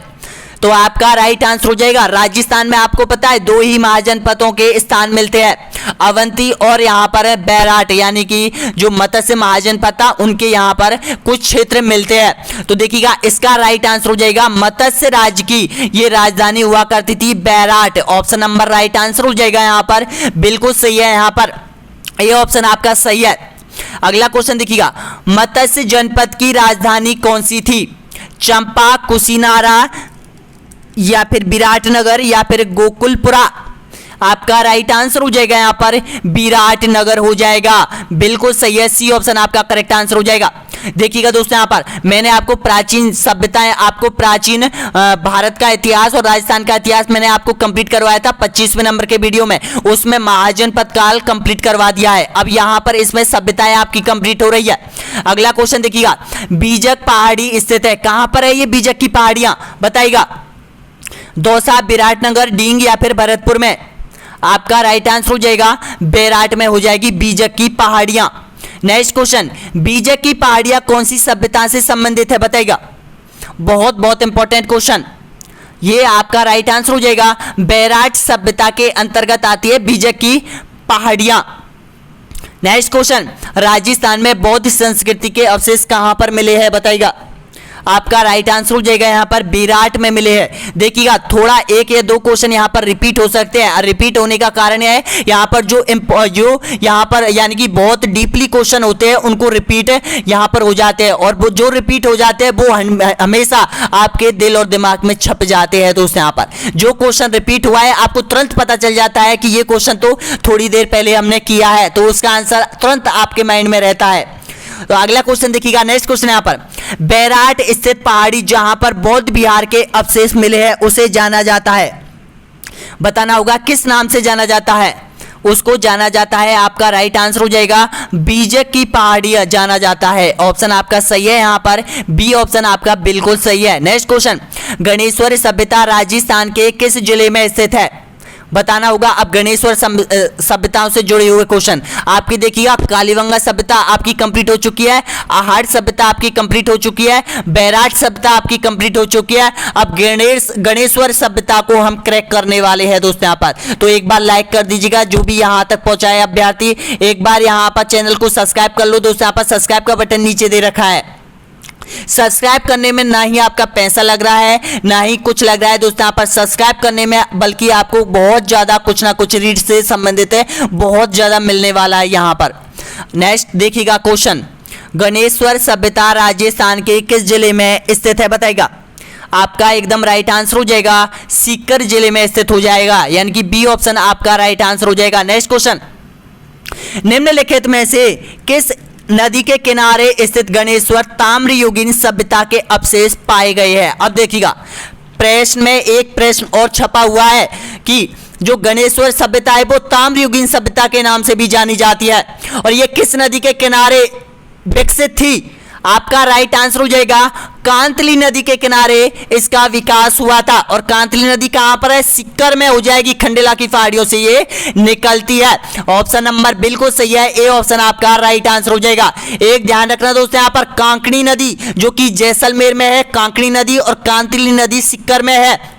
तो आपका राइट आंसर हो जाएगा, राजस्थान में आपको पता है दो ही महाजनपदों के स्थान मिलते हैं, अवंती और यहाँ पर है बैराट, यानी कि जो मत्स्य महाजनपद था उनके यहाँ पर कुछ क्षेत्र मिलते हैं। तो देखिएगा, इसका राइट आंसर हो जाएगा मत्स्य राज्य की ये राजधानी हुआ करती थी Bairat. Option number right answer हो जाएगा यहाँ पर बिल्कुल सही है, यहाँ पर ये ऑप्शन आपका सही है। अगला क्वेश्चन देखिएगा, मत्स्य जनपद की राजधानी कौन सी थी? चंपा, कुशीनारा, या फिर विराटनगर, या फिर गोकुलपुरा। आपका राइट आंसर हो जाएगा यहाँ पर विराटनगर हो जाएगा, बिल्कुल सही है, सी ऑप्शन आपका करेक्ट आंसर हो जाएगा। देखिएगा दोस्तों, यहाँ पर मैंने आपको प्राचीन सभ्यताएं, आपको प्राचीन भारत का इतिहास और राजस्थान का इतिहास मैंने आपको कंप्लीट करवाया था 25वें नंबर के वीडियो में, उसमें महाजनपद काल कंप्लीट करवा दिया है। अब यहाँ पर इसमें सभ्यताएं आपकी कंप्लीट हो रही है। अगला क्वेश्चन देखिएगा, बीजक पहाड़ी स्थित है, कहां पर है ये बीजक की पहाड़ियां? बताइएगा, दौसा, विराटनगर, डींग, या फिर भरतपुर में। आपका राइट आंसर हो जाएगा बैराट में हो जाएगी बीजक की पहाड़ियां। नेक्स्ट क्वेश्चन, बीजक की पहाड़ियां कौन सी सभ्यता से संबंधित है? बताइएगा, बहुत बहुत इंपॉर्टेंट क्वेश्चन, ये आपका राइट आंसर हो जाएगा बैराट सभ्यता के अंतर्गत आती है बीजक की पहाड़ियां। नेक्स्ट क्वेश्चन, राजस्थान में बौद्ध संस्कृति के अवशेष कहां पर मिले हैं? बताइएगा, आपका राइट आंसर हो जाएगा यहाँ पर विराट में मिले हैं। देखिएगा, थोड़ा एक या दो क्वेश्चन यहाँ पर रिपीट हो सकते हैं, रिपीट होने का कारण है यहाँ पर जो यहाँ पर यानी कि बहुत डीपली क्वेश्चन होते हैं उनको रिपीट यहाँ पर हो जाते हैं, और वो जो रिपीट हो जाते हैं वो हमेशा आपके दिल और दिमाग में छप जाते हैं। दोस्तों, यहाँ पर जो क्वेश्चन रिपीट हुआ है आपको तुरंत पता चल जाता है कि ये क्वेश्चन तो थोड़ी देर पहले हमने किया है, तो उसका आंसर तुरंत आपके माइंड में रहता है। तो अगला क्वेश्चन देखिएगा, नेक्स्ट क्वेश्चन यहाँ पर, बैराट स्थित पहाड़ी जहां पर बौद्ध विहार के अवशेष मिले हैं उसे जाना जाता है। बताना होगा किस नाम से जाना जाता है? उसको जाना जाता है, आपका राइट आंसर हो जाएगा बीजक की पहाड़ियां जाना जाता है। ऑप्शन आपका सही है, यहाँ पर बी ऑप्शन आपका बिल्कुल सही है। नेक्स्ट क्वेश्चन, गणेश्वर सभ्यता राजस्थान के किस जिले में स्थित है? बताना होगा। अब गणेश्वर सभ्यताओं से जुड़े हुए क्वेश्चन आपकी देखिएगा, कालीबंगा सभ्यता आपकी कंप्लीट हो चुकी है, आहड़ सभ्यता आपकी कंप्लीट हो चुकी है, बैराट सभ्यता आपकी कंप्लीट हो चुकी है। अब गणेश्वर सभ्यता को हम क्रैक करने वाले हैं दोस्तों यहाँ पर। तो एक बार लाइक कर दीजिएगा जो भी यहाँ तक पहुंचाए अभ्यर्थी, एक बार यहाँ पर चैनल को सब्सक्राइब कर लो दोस्तों। यहाँ पर सब्सक्राइब का बटन नीचे दे रखा है, सब्सक्राइब करने में ना ही आपका पैसा लग रहा है ना ही कुछ लग रहा है दोस्तों यहाँ पर सब्सक्राइब करने में, बल्कि आपको बहुत ज़्यादा कुछ ना कुछ रीड से संबंधित है बहुत ज़्यादा मिलने वाला है यहाँ पर। नेक्स्ट देखिएगा क्वेश्चन, गणेश्वर सभ्यता राजस्थान के किस जिले में स्थित है बताइएगा। आपका एकदम राइट आंसर हो जाएगा सीकर जिले में स्थित हो जाएगा, यानी कि बी ऑप्शन आपका राइट आंसर हो जाएगा। नेक्स्ट क्वेश्चन, निम्नलिखित में से किस नदी के किनारे स्थित गणेश्वर ताम्रयुगीन सभ्यता के अवशेष पाए गए हैं। अब देखिएगा प्रश्न में एक प्रश्न और छपा हुआ है कि जो गणेश्वर सभ्यता है वो ताम्रयुगीन सभ्यता के नाम से भी जानी जाती है, और ये किस नदी के किनारे विकसित थी। आपका राइट आंसर हो जाएगा कांतली नदी के किनारे इसका विकास हुआ था, और कांतली नदी कहां पर है, सीकर में हो जाएगी, खंडेला की पहाड़ियों से ये निकलती है। ऑप्शन नंबर बिल्कुल सही है, ए ऑप्शन आपका राइट आंसर हो जाएगा। एक ध्यान रखना दोस्तों, यहां पर कांकणी नदी जो कि जैसलमेर में है, कांकणी नदी, और कांतली नदी सीकर में है।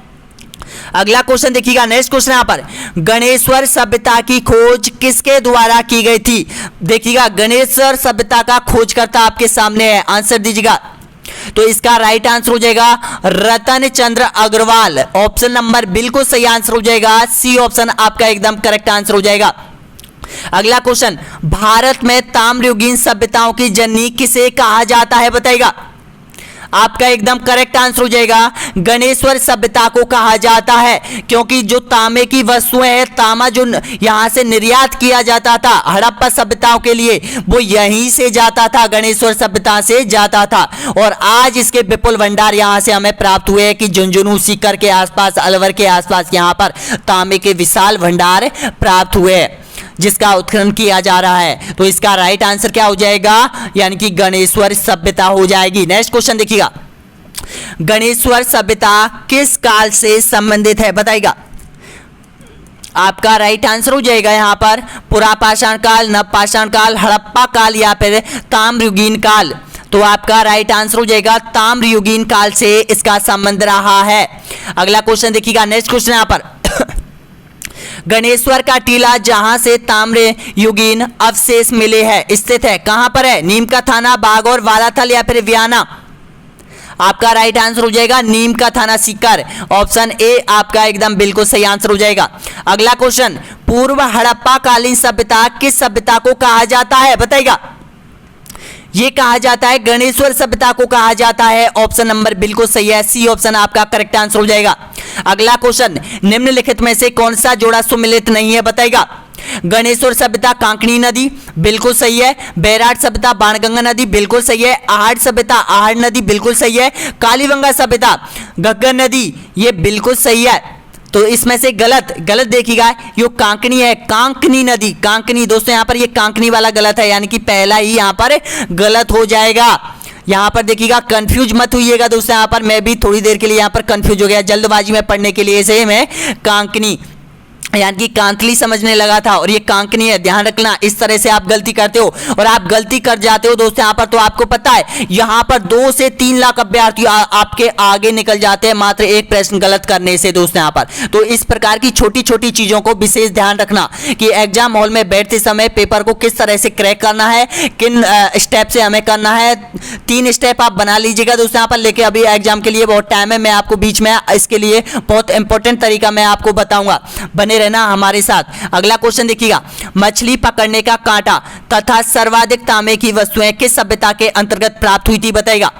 अगला क्वेश्चन देखिएगा, नेक्स्ट क्वेश्चन यहां पर, गणेश्वर सभ्यता की खोज किसके द्वारा की गई थी। देखिएगा गणेश्वर सभ्यता का खोजकर्ता आपके सामने है, आंसर दीजिएगा। तो इसका राइट आंसर हो जाएगा रतन चंद्र अग्रवाल। ऑप्शन नंबर बिल्कुल सही आंसर हो जाएगा, सी ऑप्शन आपका एकदम करेक्ट आंसर हो जाएगा। अगला क्वेश्चन, भारत में ताम्रयुगीन सभ्यताओं की जननी किसे कहा जाता है बताइएगा। आपका एकदम करेक्ट आंसर हो जाएगा गणेश्वर सभ्यता को कहा जाता है, क्योंकि जो तांबे की वस्तुएं हैं, तांबा जो यहां से निर्यात किया जाता था हड़प्पा सभ्यताओं के लिए, वो यहीं से जाता था, गणेश्वर सभ्यता से जाता था। और आज इसके विपुल भंडार यहां से हमें प्राप्त हुए हैं कि झुंझुनू सीकर के आसपास, अलवर के आसपास यहां पर तांबे के विशाल भंडार प्राप्त हुए हैं जिसका उत्खनन किया जा रहा है। तो इसका राइट आंसर क्या हो जाएगा, यानी कि गणेश्वर सभ्यता हो जाएगी। नेक्स्ट क्वेश्चन देखिएगा, गणेश्वर सभ्यता किस काल से संबंधित है बताइएगा। आपका राइट आंसर हो जाएगा यहां पर पुरापाषाण काल, नवपाषाण काल, हड़प्पा काल या फिर ताम्रयुगीन काल। तो आपका राइट आंसर हो जाएगा ताम्रयुगीन काल से इसका संबंध रहा है। अगला क्वेश्चन देखिएगा, नेक्स्ट क्वेश्चन यहां पर, गणेश्वर का टीला जहां से ताम्रयुगीन अवशेष मिले हैं स्थित है, कहां पर है, नीम का थाना, बागौर, वालाथल या फिर वियाना। आपका राइट आंसर हो जाएगा नीम का थाना सीकर। ऑप्शन ए आपका एकदम बिल्कुल सही आंसर हो जाएगा। अगला क्वेश्चन, पूर्व हड़प्पा कालीन सभ्यता किस सभ्यता को कहा जाता है बताइएगा। ये कहा जाता है गणेश्वर सभ्यता को कहा जाता है। ऑप्शन नंबर बिल्कुल सही है, सी ऑप्शन आपका करेक्ट आंसर हो जाएगा। अगला क्वेश्चन, निम्नलिखित में से कौन सा जोड़ा सुमिलित नहीं है बताइएगा। गणेश्वर सभ्यता कांकणी नदी बिल्कुल सही है, बैराट सभ्यता बाणगंगा नदी बिल्कुल सही है, आहड़ सभ्यता आहड़ नदी बिल्कुल सही है, कालीबंगा सभ्यता घग्गर नदी ये बिल्कुल सही है। तो इसमें से गलत देखिएगा, ये कांकनी है, कांकनी नदी, कांकनी दोस्तों यहां पर ये कांकनी वाला गलत है, यानी कि पहला ही यहां पर गलत हो जाएगा। यहां पर देखिएगा कंफ्यूज मत होइएगा दोस्तों, यहां पर मैं भी थोड़ी देर के लिए यहां पर कंफ्यूज हो गया जल्दबाजी में पढ़ने के लिए से मैं कांकनी यानी कि कांकली समझने लगा था, और ये कांकनी है। ध्यान रखना, इस तरह से आप गलती करते हो और आप गलती कर जाते हो दोस्तों यहाँ पर, तो आपको पता है यहाँ पर 2 से 3 लाख अभ्यर्थी आपके आगे निकल जाते हैं मात्र एक प्रश्न गलत करने से दोस्तों यहाँ पर। तो इस प्रकार की छोटी छोटी चीजों को विशेष ध्यान रखना कि एग्जाम हॉल में बैठते समय पेपर को किस तरह से क्रैक करना है, किन स्टेप से हमें करना है। 3 स्टेप आप बना लीजिएगा दोस्तों यहाँ पर, लेके अभी एग्जाम के लिए बहुत टाइम है, मैं आपको बीच में इसके लिए बहुत इंपॉर्टेंट तरीका मैं आपको बताऊंगा, बने रहना हमारे साथ। अगला क्वेश्चन देखिएगा, मछली पकड़ने का कांटा तथा सर्वाधिक तांबे की वस्तुएं किस सभ्यता के अंतर्गत प्राप्त हुई थी बताइएगा।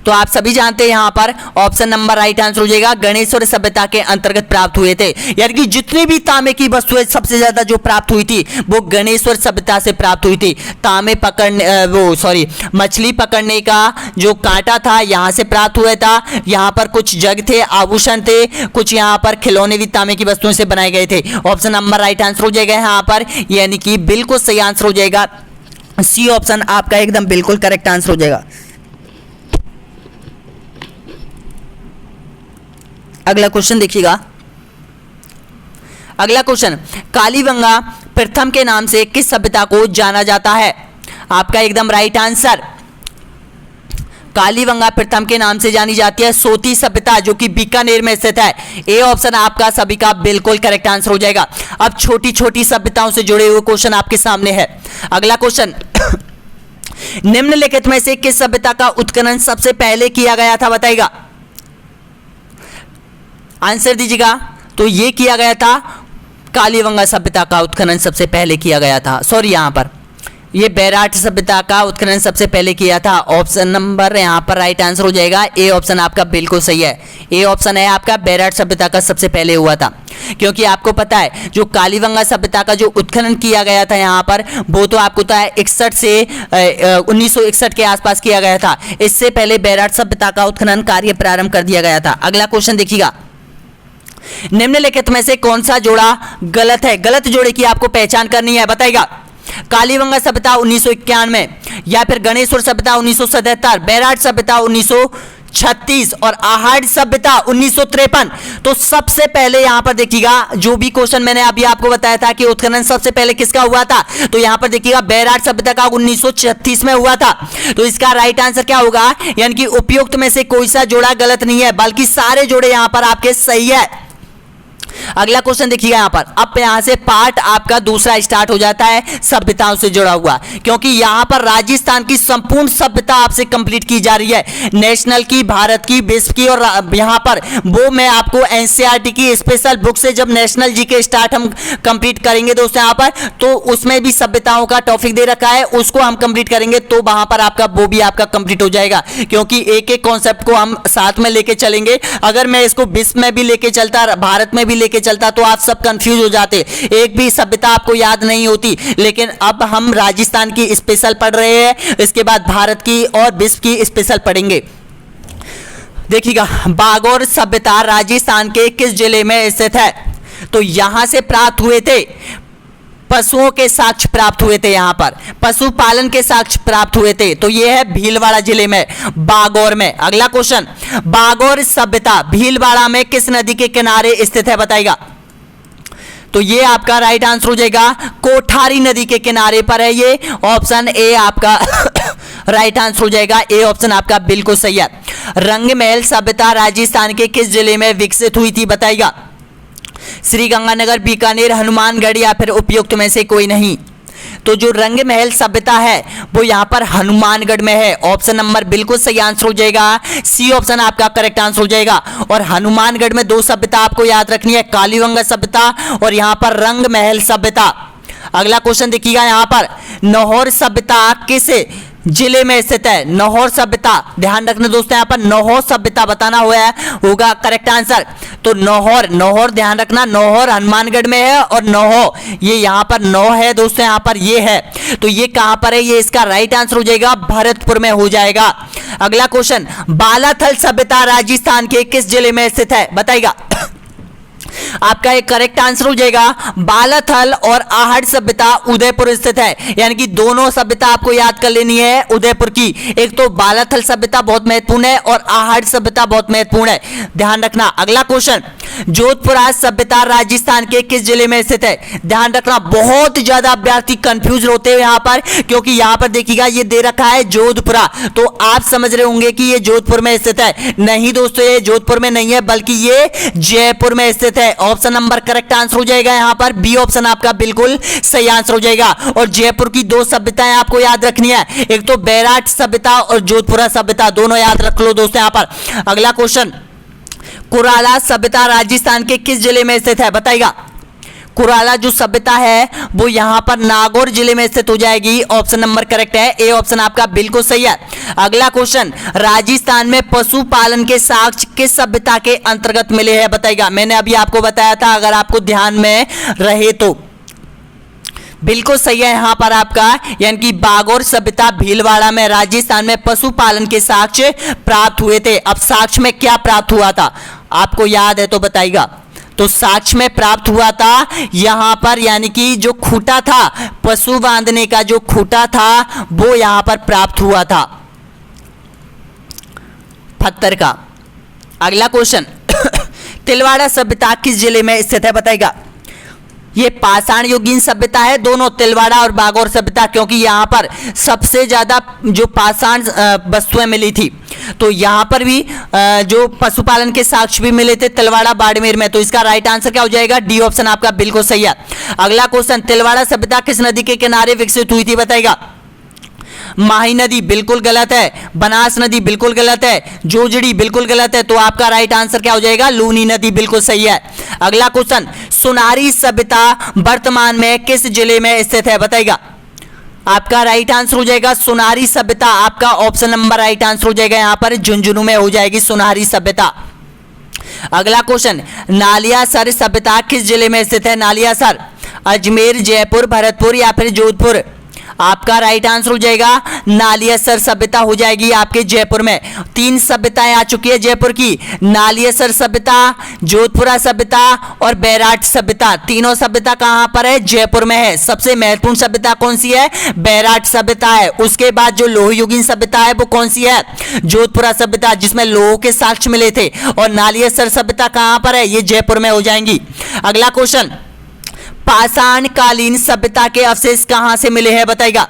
तो आप सभी जानते हैं यहां पर ऑप्शन नंबर राइट आंसर हो जाएगा गणेश्वर सभ्यता के अंतर्गत प्राप्त हुए थे, यानी कि जितनी भी तांबे की वस्तुएं सबसे ज्यादा जो प्राप्त हुई थी वो गणेश्वर सभ्यता से प्राप्त हुई थी। तांबे पकड़ने मछली पकड़ने का जो कांटा था यहां से प्राप्त हुआ था। यहां पर कुछ जग थे, आभूषण थे, कुछ यहां पर खिलौने भी तांबे की वस्तुओं से बनाए गए थे। ऑप्शन नंबर राइट आंसर हो जाएगा यहां पर, यानी कि बिल्कुल सही आंसर हो जाएगा, सी ऑप्शन आपका एकदम बिल्कुल करेक्ट आंसर हो जाएगा। अगला क्वेश्चन देखिएगा, अगला क्वेश्चन, कालीबंगा प्रथम के नाम से किस सभ्यता को जाना जाता है। आपका एकदम राइट आंसर, कालीबंगा प्रथम के नाम से जानी जाती है सोती सभ्यता जो कि बीकानेर में स्थित है। ए ऑप्शन आपका सभी का बिल्कुल करेक्ट आंसर हो जाएगा। अब छोटी छोटी सभ्यताओं से जुड़े हुए क्वेश्चन आपके सामने है। अगला क्वेश्चन, निम्नलिखित में से किस सभ्यता का उत्खनन सबसे पहले किया गया था बताइएगा। आंसर दीजिएगा। तो ये किया गया था कालीबंगा सभ्यता का उत्खनन सबसे पहले किया गया था। सॉरी, यहां पर ये बैराट सभ्यता का उत्खनन सबसे पहले किया था। ऑप्शन नंबर यहाँ पर राइट आंसर हो जाएगा ए ऑप्शन आपका बिल्कुल सही है। ए ऑप्शन है आपका, बैराट सभ्यता का सबसे पहले हुआ था। क्योंकि आपको पता है जो कालीबंगा सभ्यता का जो उत्खनन किया गया था यहाँ पर, वो तो आपको पता है 61 से 1961 के आसपास किया गया था। इससे पहले बैराट सभ्यता का उत्खनन कार्य प्रारंभ कर दिया गया था। अगला क्वेश्चन देखिएगा, निम्नलिखित में से कौन सा जोड़ा गलत है? गलत जोड़े की आपको पहचान करनी है, बताइएगा। कालीबंगा सभ्यता 1951 में, या फिर गणेश्वर सभ्यता 1977, बैराट सभ्यता 1936 और आहड़ सभ्यता 1953। तो सबसे पहले यहां पर देखिएगा, जो भी क्वेश्चन मैंने अभी आपको बताया था कि उत्खनन सबसे पहले किसका हुआ था, तो यहां पर देखिएगा बैराट सभ्यता का 1936 में हुआ था। तो इसका राइट आंसर क्या होगा? यानी कि उपयुक्त में से कोई सा जोड़ा गलत नहीं है, बल्कि सारे जोड़े यहां पर आपके सही है। अगला क्वेश्चन देखिएगा यहां पर, अब यहां से पार्ट आपका दूसरा स्टार्ट हो जाता है सभ्यताओं से जुड़ा हुआ, क्योंकि यहां पर राजस्थान की संपूर्ण सभ्यता आपसे कंप्लीट की जा रही है। नेशनल की, भारत की, विश्व की, और यहां पर वो मैं आपको एनसीईआरटी की स्पेशल बुक से जब नेशनल जी के स्टार्ट हम कंप्लीट करेंगे दोस्तों यहां पर, तो उसमें भी सभ्यताओं का टॉपिक दे रखा है, उसको हम कंप्लीट करेंगे तो वहां पर आपका वो भी आपका कंप्लीट हो जाएगा। क्योंकि एक एक कॉन्सेप्ट को हम साथ में लेके चलेंगे। अगर मैं इसको विश्व में भी लेके चलता, भारत में भी लेके चलता, तो आप सब कंफ्यूज हो जाते, एक भी सभ्यता आपको याद नहीं होती। लेकिन अब हम राजस्थान की स्पेशल पढ़ रहे हैं, इसके बाद भारत की और विश्व की स्पेशल पढ़ेंगे। देखिएगा, बागौर सभ्यता राजस्थान के किस जिले में स्थित है? तो यहां से प्राप्त हुए थे पशुओं के साक्ष्य प्राप्त हुए थे, यहां पर पशुपालन के साक्ष्य प्राप्त हुए थे। तो यह है भीलवाड़ा जिले में, बागौर में। अगला क्वेश्चन, बागौर सभ्यता भीलवाड़ा में किस नदी के किनारे स्थित है, बताइएगा। तो ये आपका राइट आंसर हो जाएगा, कोठारी नदी के किनारे पर है ये। ऑप्शन ए आपका राइट आंसर हो जाएगा, ए ऑप्शन आपका बिल्कुल सही है। रंगमहल सभ्यता राजस्थान के किस जिले में विकसित हुई थी, बताइएगा। श्री गंगानगर, बीकानेर, हनुमानगढ़, या फिर उपयुक्त में से कोई नहीं। तो जो रंगमहल सभ्यता है वो यहां पर हनुमानगढ़ में है। ऑप्शन नंबर बिल्कुल सही आंसर हो जाएगा, सी ऑप्शन आपका करेक्ट आंसर हो जाएगा। और हनुमानगढ़ में दो सभ्यता आपको याद रखनी है, कालीबंगा सभ्यता और यहां पर रंगमहल सभ्यता। अगला क्वेश्चन देखिएगा यहां पर, नौहर सभ्यता किस जिले में स्थित है? नौहर सभ्यता, ध्यान रखना दोस्तों, यहाँ पर नौहर सभ्यता बताना होगा करेक्ट आंसर। तो नौहर ध्यान रखना, नौहर हनुमानगढ़ में है और नौहो ये यहाँ पर नौ है दोस्तों, यहाँ पर ये है। तो ये कहाँ पर है? ये इसका राइट आंसर हो जाएगा, भरतपुर में हो जाएगा। अगला क्वेश्चन, बालाथल सभ्यता राजस्थान के किस जिले में स्थित है, बताइएगा। आपका एक करेक्ट आंसर हो जाएगा, बालाथल और आहड़ सभ्यता उदयपुर स्थित है। यानी कि दोनों सभ्यता आपको याद कर लेनी है उदयपुर की। एक तो बालाथल सभ्यता बहुत महत्वपूर्ण है और आहड़ सभ्यता बहुत महत्वपूर्ण है, ध्यान रखना। अगला क्वेश्चन, जोधपुरा सभ्यता राजस्थान के किस जिले में स्थित है? ध्यान रखना, बहुत ज्यादा अभ्यर्थी कंफ्यूज होते हैं यहां पर, क्योंकि यहां पर देखिएगा ये दे रखा है जोधपुरा, तो आप समझ रहे होंगे कि ये जोधपुर में स्थित है। नहीं दोस्तों, ये जोधपुर में नहीं है, बल्कि ये जयपुर में स्थित है। ऑप्शन नंबर करेक्ट आंसर हो जाएगा यहां पर, बी ऑप्शन आपका बिल्कुल सही आंसर हो जाएगा। और जयपुर की दो सभ्यताएं आपको याद रखनी है, एक तो बैराट सभ्यता और जोधपुरा सभ्यता, दोनों याद रख लो दोस्तों यहां पर। अगला क्वेश्चन, कुराला सभ्यता राजस्थान के किस जिले में स्थित है, बताइएगा। कुराला जो सभ्यता है वो यहां पर नागौर जिले में स्थित हो जाएगी। ऑप्शन नंबर करेक्ट है, ए ऑप्शन आपका बिल्कुल सही है। अगला क्वेश्चन, राजस्थान में पशुपालन के साक्ष्य किस सभ्यता के अंतर्गत मिले हैं, बताइएगा। मैंने अभी आपको बताया था, अगर आपको ध्यान में रहे तो बिल्कुल सही है यहां पर आपका, यानी कि बागौर सभ्यता भीलवाड़ा में राजस्थान में पशुपालन के साक्ष्य प्राप्त हुए थे। अब साक्ष्य में क्या प्राप्त हुआ था, आपको याद है तो बताइएगा। तो साक्ष्य में प्राप्त हुआ था यहां पर, यानी कि जो खूंटा था, पशु बांधने का जो खूंटा था वो यहां पर प्राप्त हुआ था पत्थर का। अगला क्वेश्चन, तिलवाड़ा सभ्यता किस जिले में स्थित है, बताइएगा। ये पाषाण युगीन सभ्यता है दोनों, तिलवाड़ा और बागौर सभ्यता, क्योंकि यहाँ पर सबसे ज्यादा जो पाषाण वस्तुएं मिली थी। तो यहाँ पर भी जो पशुपालन के साक्ष्य भी मिले थे तिलवाड़ा बाड़मेर में। तो इसका राइट आंसर क्या हो जाएगा, डी ऑप्शन आपका बिल्कुल सही है। अगला क्वेश्चन, तिलवाड़ा सभ्यता किस नदी के किनारे विकसित हुई थी, बताइएगा। माही नदी बिल्कुल गलत है, बनास नदी बिल्कुल गलत है, जोजड़ी बिल्कुल गलत है। तो आपका राइट आंसर क्या हो जाएगा, लूनी नदी बिल्कुल सही है। अगला क्वेश्चन, सोनारी सभ्यता वर्तमान में किस जिले में स्थित है, बताइएगा। आपका राइट आंसर हो जाएगा सुनारी सभ्यता। आपका ऑप्शन नंबर राइट आंसर हो जाएगा यहाँ पर झुंझुनू में हो जाएगी सुनारी सभ्यता। अगला क्वेश्चन, नालियासर सभ्यता किस जिले में स्थित है? नालियासर अजमेर, जयपुर, भरतपुर या फिर जोधपुर? आपका राइट आंसर हो जाएगा नालियासर सभ्यता हो जाएगी आपके जयपुर में। 3 सभ्यताएं आ चुकी है जयपुर की, नालियासर सभ्यता, जोधपुरा सभ्यता और बैराट सभ्यता। तीनों सभ्यता कहां पर है? जयपुर में है। सबसे महत्वपूर्ण सभ्यता कौन सी है? बैराट सभ्यता है। उसके बाद जो लोह युगीन सभ्यता है वो कौन सी है? जोधपुरा सभ्यता, जिसमें लोह के साक्ष्य मिले थे। और नालियासर सभ्यता कहां पर है? ये जयपुर में हो जाएंगी। अगला क्वेश्चन, पाषाण कालीन सभ्यता के अवशेष कहां से मिले हैं बताइएगा?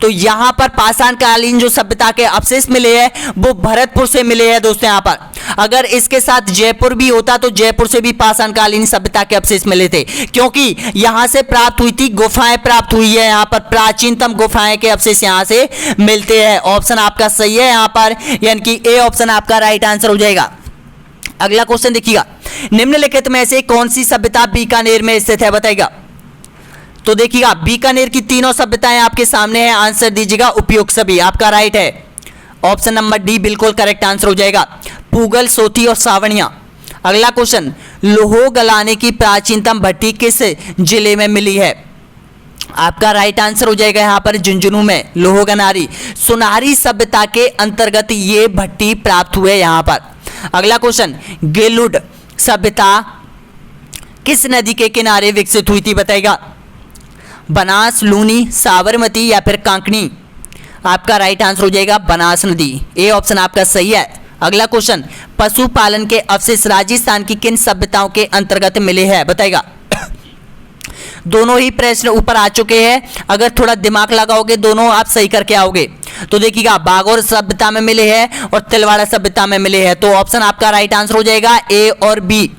तो यहां पर पाषाण कालीन जो सभ्यता के अवशेष मिले हैं वो भरतपुर से मिले हैं दोस्तों। यहां पर अगर इसके साथ जयपुर भी होता तो जयपुर से भी पाषाण कालीन सभ्यता के अवशेष मिले थे, क्योंकि यहां से प्राप्त हुई थी, गुफाएं प्राप्त हुई है। यहां पर प्राचीनतम गुफाएं के अवशेष यहां से मिलते हैं। ऑप्शन आपका सही है यहां पर, यानी कि ए ऑप्शन आपका राइट आंसर हो जाएगा। अगला क्वेश्चन देखिएगा, निम्नलिखित में से कौन सी सभ्यता बीकानेर में स्थित है बताइएगा? तो देखिएगा बीकानेर की तीनों सभ्यताएं आपके सामने है, आंसर दीजिएगा उपयुक्त सभी। आपका राइट है ऑप्शन नंबर डी बिल्कुल करेक्ट आंसर हो जाएगा, पूगल, सोती और सावणिया। अगला क्वेश्चन, लोहो गलाने की प्राचीनतम भट्टी किस जिले में मिली है? आपका राइट आंसर हो जाएगा यहां पर झुंझुनू में लोहो गनारी। सुनारी सभ्यता के अंतर्गत ये भट्टी प्राप्त हुए यहां पर। अगला क्वेश्चन, गेलुड सभ्यता किस नदी के किनारे विकसित हुई थी बताइएगा? बनास, लूनी, साबरमती या फिर कांकनी? आपका राइट आंसर हो जाएगा बनास नदी, ए ऑप्शन आपका सही है। अगला क्वेश्चन, पशुपालन के अवशेष राजस्थान की किन सभ्यताओं के अंतर्गत मिले हैं बताइएगा? दोनों ही प्रश्न ऊपर आ चुके हैं, अगर थोड़ा दिमाग लगाओगे दोनों आप सही करके आओगे। तो देखिएगा बागोर सभ्यता में मिले हैं और तिलवाड़ा सभ्यता में मिले हैं, तो ऑप्शन आपका राइट आंसर हो जाएगा ए और बी।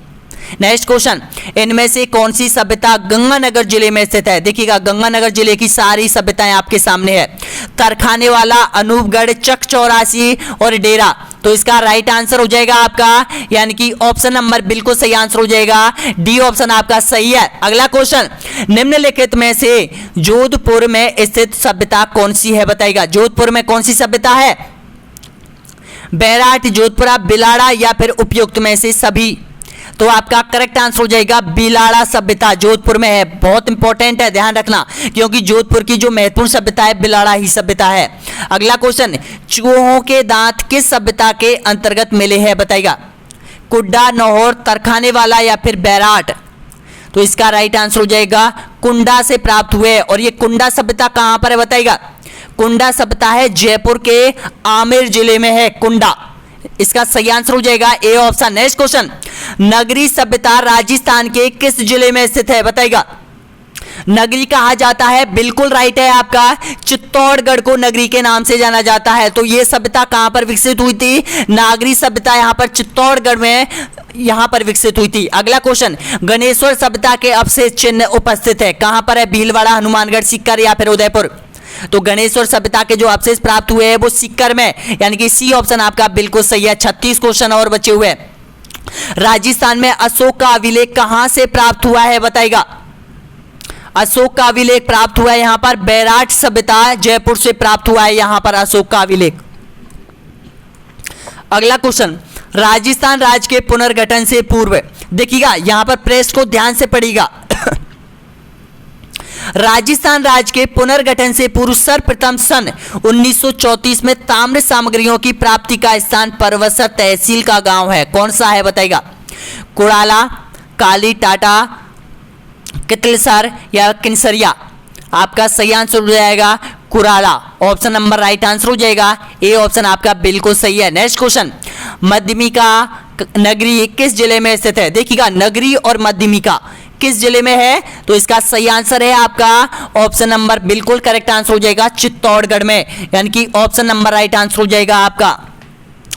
नेक्स्ट क्वेश्चन, इनमें से कौन सी सभ्यता गंगानगर जिले में स्थित है? देखिएगा गंगानगर जिले की सारी सभ्यताएं आपके सामने है, तरखाने वाला, अनूपगढ़, चक 84 और डेरा। तो इसका राइट आंसर हो जाएगा आपका, यानी कि ऑप्शन नंबर बिल्कुल सही आंसर हो जाएगा, डी ऑप्शन आपका सही है। अगला क्वेश्चन, निम्नलिखित में से जोधपुर में स्थित सभ्यता कौन सी है बताइएगा? जोधपुर में कौन सी सभ्यता है? बैराट, जोधपुरा, बिलाड़ा या फिर उपयुक्त में से सभी? तो आपका करेक्ट आंसर हो जाएगा बिलाड़ा सभ्यता जोधपुर में है। बहुत इंपॉर्टेंट है, ध्यान रखना, क्योंकि जोधपुर की जो महत्वपूर्ण सभ्यता है बिलाड़ा ही सभ्यता है। अगला क्वेश्चन, चूहों के दांत किस सभ्यता के अंतर्गत मिले हैं बताइएगा? कुड्डा, नौहर, तरखाने वाला या फिर बैराट? तो इसका राइट आंसर हो जाएगा कुंडा से प्राप्त हुए। और ये कुंडा सभ्यता कहां पर है बताइएगा? कुंडा सभ्यता है जयपुर के आमेर जिले में है कुंडा, इसका सही आंसर हो जाएगा ए ऑप्शन। नेक्स्ट क्वेश्चन, नगरी सभ्यता राजस्थान के किस जिले में स्थित है बताइएगा? नगरी कहा जाता है, बिल्कुल राइट है आपका, चित्तौड़गढ़ को नगरी के नाम से जाना जाता है। तो ये सभ्यता कहां पर विकसित हुई थी? नागरी सभ्यता यहां पर चित्तौड़गढ़ में यहां पर विकसित हुई थी। अगला क्वेश्चन, गणेश्वर सभ्यता के अवशेष चिन्ह उपस्थित है, कहां पर है? भीलवाड़ा, हनुमानगढ़, सीकर या फिर उदयपुर? तो गणेश्वर सभ्यता के जो अवशेष प्राप्त हुए हैं वो सीकर में, यानी कि सी ऑप्शन आपका बिल्कुल सही है। 36 क्वेश्चन और बचे हुए। राजस्थान में अशोक का अभिलेख कहां से प्राप्त हुआ है बताइएगा? अशोक का अभिलेख प्राप्त हुआ है यहां पर बैराट सभ्यता जयपुर से प्राप्त हुआ है यहां पर अशोक का अभिलेख। अगला क्वेश्चन, राजस्थान राज्य के पुनर्गठन से पूर्व, देखिएगा यहां पर प्रेस को ध्यान से पढ़िएगा। राजस्थान राज्य के पुनर्गठन से पूर्व सर्वप्रथम सन 1934 में ताम्र सामग्रियों की प्राप्ति का स्थान परवसर तहसील का गांव है, कौन सा है बताइएगा? कुड़ाला, काली टाटा, कितलसर या किनसरिया? आपका सही आंसर हो जाएगा कुराला, ऑप्शन नंबर राइट आंसर हो जाएगा, ए ऑप्शन आपका बिल्कुल सही है। नेक्स्ट क्वेश्चन, मध्यमिका नगरी किस जिले में स्थित है? देखिएगा नगरी और मध्यमिका किस जिले में है? तो इसका सही आंसर है आपका ऑप्शन नंबर बिल्कुल करेक्ट आंसर हो जाएगा चित्तौड़गढ़ में, यानी कि ऑप्शन नंबर राइट आंसर हो जाएगा आपका